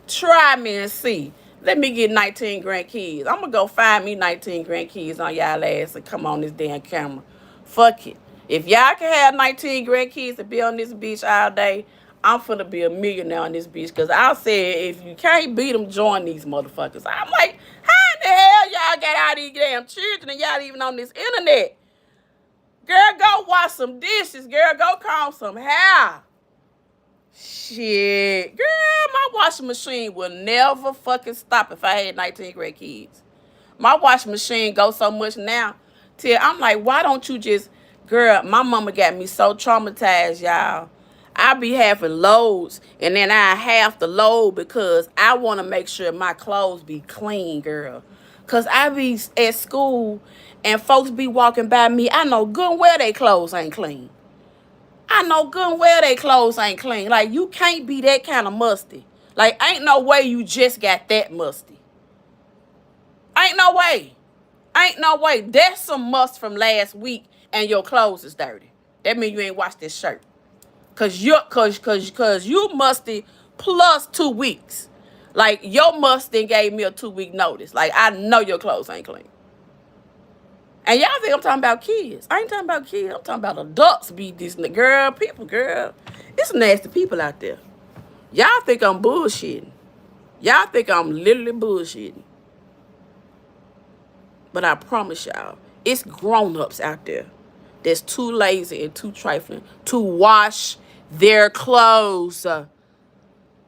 Try me and see. Let me get 19 grandkids. I'm going to go find me 19 grandkids on y'all ass and come on this damn camera. Fuck it. If y'all can have 19 grandkids and be on this beach all day, I'm finna be a millionaire on this beach. Because I said, if you can't beat them, join these motherfuckers. I'm like, how in the hell y'all got all these damn children and y'all even on this internet? Girl, go wash some dishes. Girl, go comb some hair. Shit. Girl, my washing machine will never fucking stop if I had 19 grandkids. My washing machine goes so much now till I'm like, why don't you just, girl, my mama got me so traumatized, y'all. I be having loads and then I half the load because I want to make sure my clothes be clean, girl. Because I be at school and folks be walking by me. I know good and well they clothes ain't clean. I know good and well they clothes ain't clean. Like, you can't be that kind of musty. Like, ain't no way you just got that musty. Ain't no way. Ain't no way. That's some must from last week and your clothes is dirty. That means you ain't washed this shirt. Cause you musty plus 2 weeks. Like, your Mustang gave me a 2-week notice. Like, I know your clothes ain't clean. And y'all think I'm talking about kids. I ain't talking about kids. I'm talking about adults be these people, girl. It's nasty people out there. Y'all think I'm bullshitting. Y'all think I'm literally bullshitting. But I promise y'all, it's grown-ups out there that's too lazy and too trifling to wash their clothes,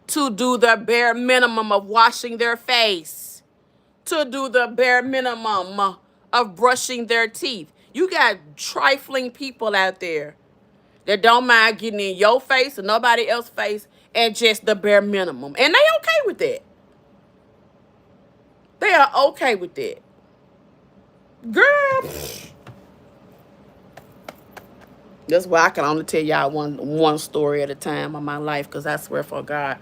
to do the bare minimum of washing their face, to do the bare minimum of brushing their teeth. You got trifling people out there that don't mind getting in your face or nobody else's face and just the bare minimum. And they okay with that. They are okay with that. Girl, that's why I can only tell y'all one story at a time of my life, because I swear for God,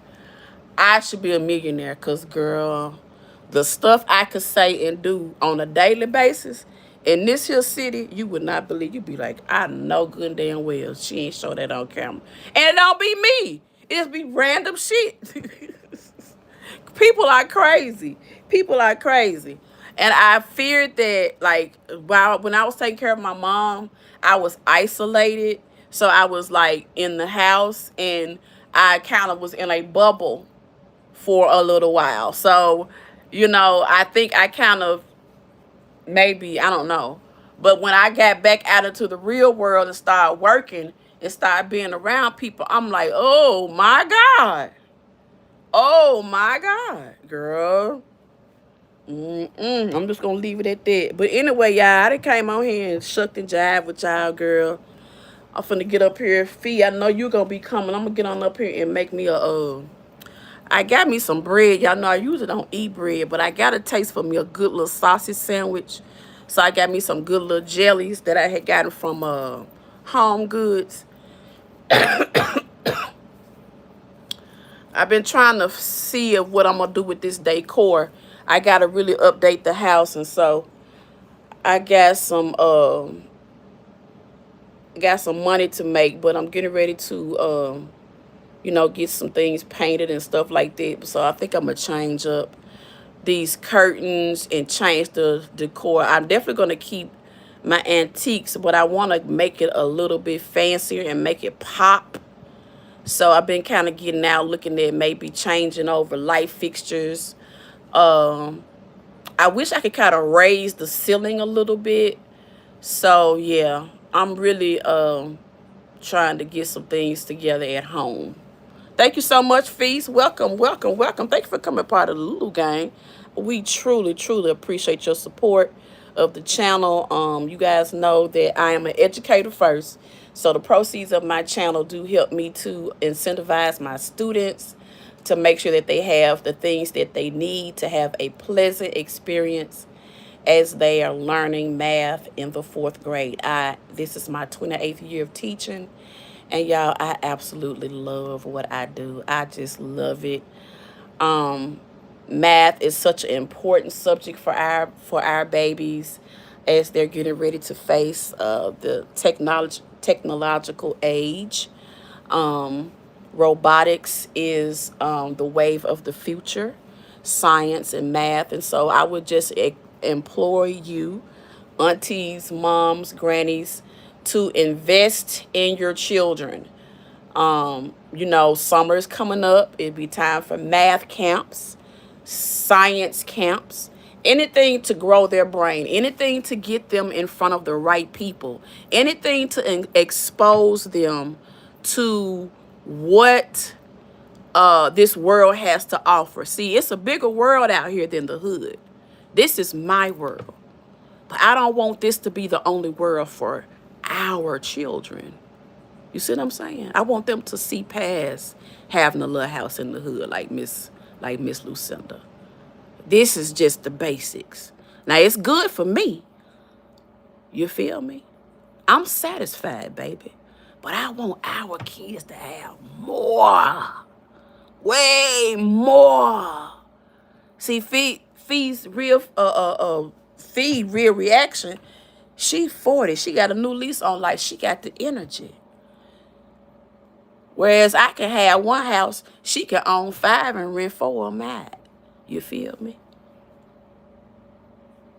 I should be a millionaire, because, girl, the stuff I could say and do on a daily basis in this here city, you would not believe. You'd be like, I know good and damn well she ain't show that on camera. And it don't be me. It be random shit. People are crazy. People are crazy. And I feared that, like, when I was taking care of my mom, I was isolated. So I was, like, in the house, and I kind of was in a bubble for a little while. So, you know, I think I kind of, maybe, I don't know. But when I got back out into the real world and started working and started being around people, I'm like, oh, my God. Oh, my God, girl. I'm just going to leave it at that. But anyway, y'all, I done came on here and shucked and jive with y'all, girl. I'm finna get up here. Fee, I know you going to be coming. I'm going to get on up here and make me I got me some bread. Y'all know I usually don't eat bread, but I got a taste for me a good little sausage sandwich. So I got me some good little jellies that I had gotten from Home Goods. I've been trying to see of what I'm going to do with this decor. I got to really update the house, and so I got some money to make, but I'm getting ready to you know, get some things painted and stuff like that. So I think I'm going to change up these curtains and change the decor. I'm definitely going to keep my antiques, but I want to make it a little bit fancier and make it pop. So I've been kind of getting out, looking at maybe changing over light fixtures. I wish I could kind of raise the ceiling a little bit. So yeah, I'm really trying to get some things together at home. Thank you so much, Feast. Welcome, welcome, welcome. Thank you for coming part of the Lulu Gang. We truly, truly appreciate your support of the channel. You guys know that I am an educator first. So the proceeds of my channel do help me to incentivize my students to make sure that they have the things that they need to have a pleasant experience as they are learning math in the 4th grade. This is my 28th year of teaching. And y'all, I absolutely love what I do. I just love it. Math is such an important subject for our babies as they're getting ready to face the technological age. Robotics is the wave of the future, science and math. And so I would just implore you, aunties, moms, grannies, to invest in your children. You know, summer's coming up. It'd be time for math camps, science camps, anything to grow their brain, anything to get them in front of the right people, anything to expose them to what this world has to offer. See, it's a bigger world out here than the hood. This is my world. But I don't want this to be the only world for our children. You see what I'm saying? I want them to see past having a little house in the hood like Miss Lucinda. This is just the basics. Now, it's good for me. You feel me? I'm satisfied, baby. But I want our kids to have more. Way more. See, Fee's real reaction. She 40. She got a new lease on life. She got the energy. Whereas I can have one house, she can own 5 and rent 4 of mine. You feel me?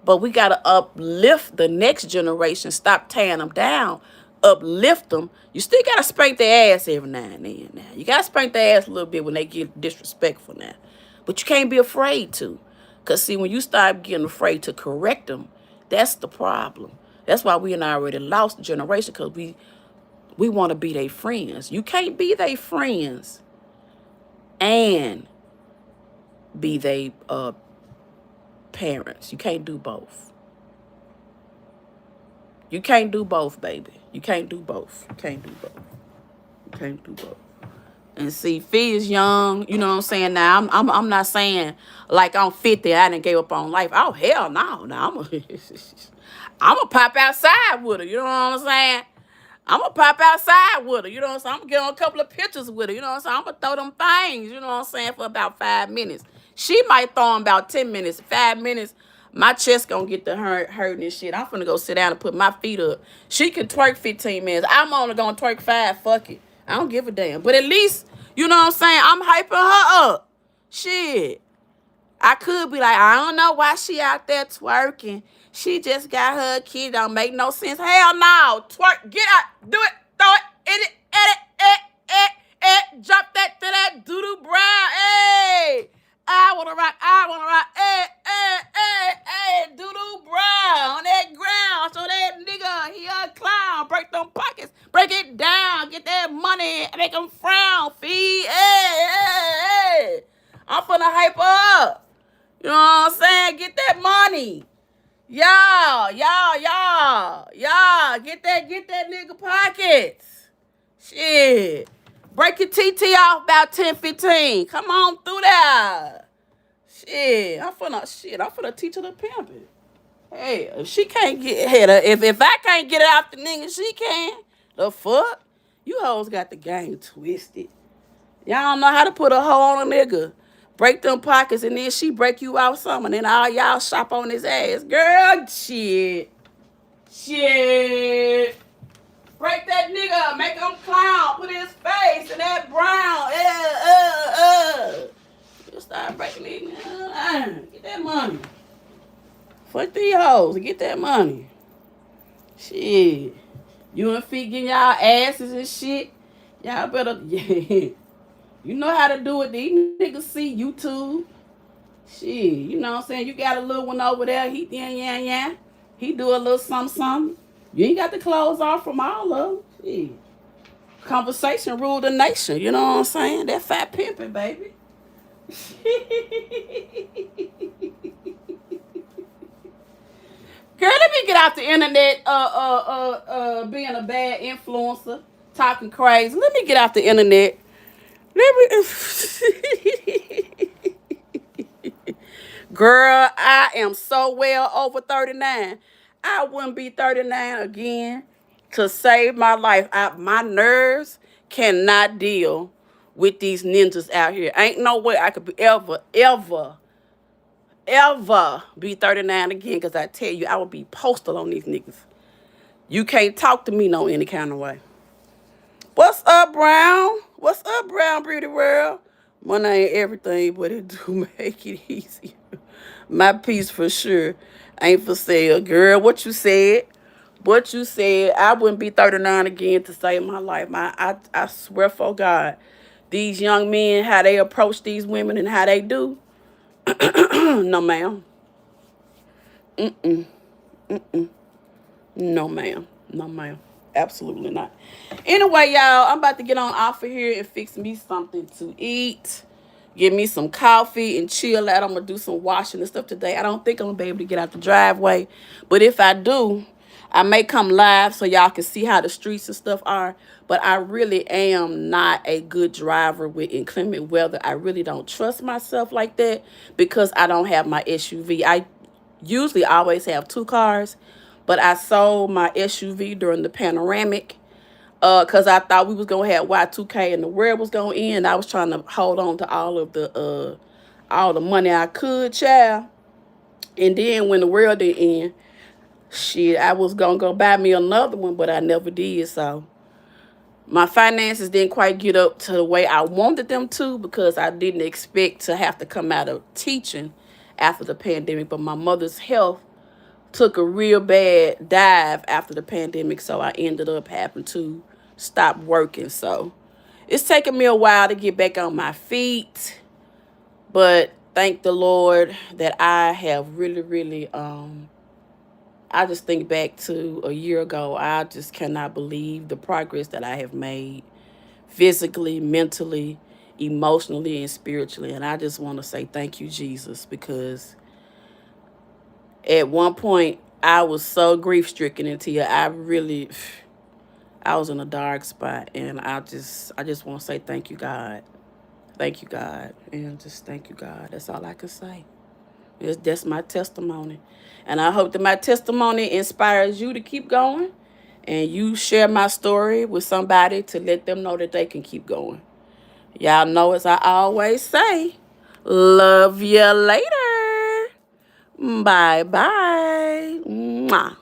But we got to uplift the next generation. Stop tearing them down. Uplift them. You still got to spank their ass every now and then. Now. You got to spank their ass a little bit when they get disrespectful now. But you can't be afraid to. Because, see, when you start getting afraid to correct them, that's the problem. That's why we done already lost the generation, because we want to be their friends. You can't be their friends and be their parents. You can't do both. You can't do both, baby. You can't do both. You can't do both. You can't do both. And see, Fee is young. You know what I'm saying? Now, I'm not saying like I'm 50. I done gave up on life. Oh hell no! Now I'm gonna pop outside with her. You know what I'm saying? I'm gonna pop outside with her. You know what I'm saying? I'm gonna get on a couple of pictures with her. You know what I'm saying? I'm gonna throw them things. You know what I'm saying? For about 5 minutes. She might throw them about 10 minutes. 5 minutes. My chest gonna get to hurting and shit. I'm finna go sit down and put my feet up. She can twerk 15 minutes. I'm only gonna twerk 5. Fuck it. I don't give a damn. But at least, you know what I'm saying? I'm hyping her up. Shit. I could be like, I don't know why she out there twerking. She just got her kid. Don't make no sense. Hell no. Twerk. Get out. Do it. Throw it. Jump that to that doo-doo brown. Hey. I wanna rock. Hey. Doo-doo brown on that ground. So that nigga, he a clown. Break them pockets. Break it down. Get that money. Make him frown. Feed. Hey. I'm finna hype her up. You know what I'm saying? Get that money. Y'all. Get that nigga pockets. Shit. Break your TT off about 10, 15. Come on through there. Shit. I'm finna teach her the pimping. Hey, if she can't get if I can't get it out the nigga, she can. The fuck? You hoes got the game twisted. Y'all don't know how to put a hoe on a nigga. Break them pockets, and then she break you out some, and then all y'all shop on his ass. Girl, shit. Break that nigga, make him clown, put his face in that brown. You start breaking it. Get that money. Fuck these hoes, get that money. Shit. You and Feet getting y'all asses and shit. Y'all better, yeah. You know how to do it. These niggas see YouTube. Shit, you know what I'm saying? You got a little one over there. He, yeah. He do a little something. You ain't got the clothes off from all of them. Shit. Conversation rule the nation. You know what I'm saying? That fat pimping, baby. Girl, let me get out the internet being a bad influencer, talking crazy. Let me get out the internet. Girl, I am so well over 39. I wouldn't be 39 again to save my life. My nerves cannot deal with these ninjas out here. Ain't no way I could be ever be 39 again, because I tell you, I would be postal on these niggas. You can't talk to me no any kind of way. What's up, Brown? What's up, Brown Beauty World? Money ain't everything, but it do make it easy. My piece for sure ain't for sale. Girl, what you said? I wouldn't be 39 again to save my life. I swear for God, these young men, how they approach these women and how they do. No, ma'am. No, ma'am. Absolutely not. Anyway, y'all, I'm about to get on off of here and fix me something to eat. Get me some coffee and chill out. I'm going to do some washing and stuff today. I don't think I'm going to be able to get out the driveway. But if I do, I may come live so y'all can see how the streets and stuff are. But I really am not a good driver with inclement weather. I really don't trust myself like that because I don't have my SUV. I usually always have 2 cars. But I sold my SUV during the panoramic because I thought we was going to have Y2K and the world was going to end. I was trying to hold on to all the money I could, child. And then when the world did end, shit, I was going to go buy me another one, but I never did. So My finances didn't quite get up to the way I wanted them to because I didn't expect to have to come out of teaching after the pandemic. But my mother's health took a real bad dive after the pandemic, so I ended up having to stop working. So it's taken me a while to get back on my feet, but thank the Lord that I have really, I just think back to a year ago. I just cannot believe the progress that I have made physically, mentally, emotionally, and spiritually. And I just want to say thank you, Jesus, because at one point I was so grief stricken until I was in a dark spot, and I just want to say thank you, God. Thank you, God. And just thank you, God. That's all I can say. That's my testimony. And I hope that my testimony inspires you to keep going, and you share my story with somebody to let them know that they can keep going. Y'all know, as I always say, love you later. Bye bye. Mwah.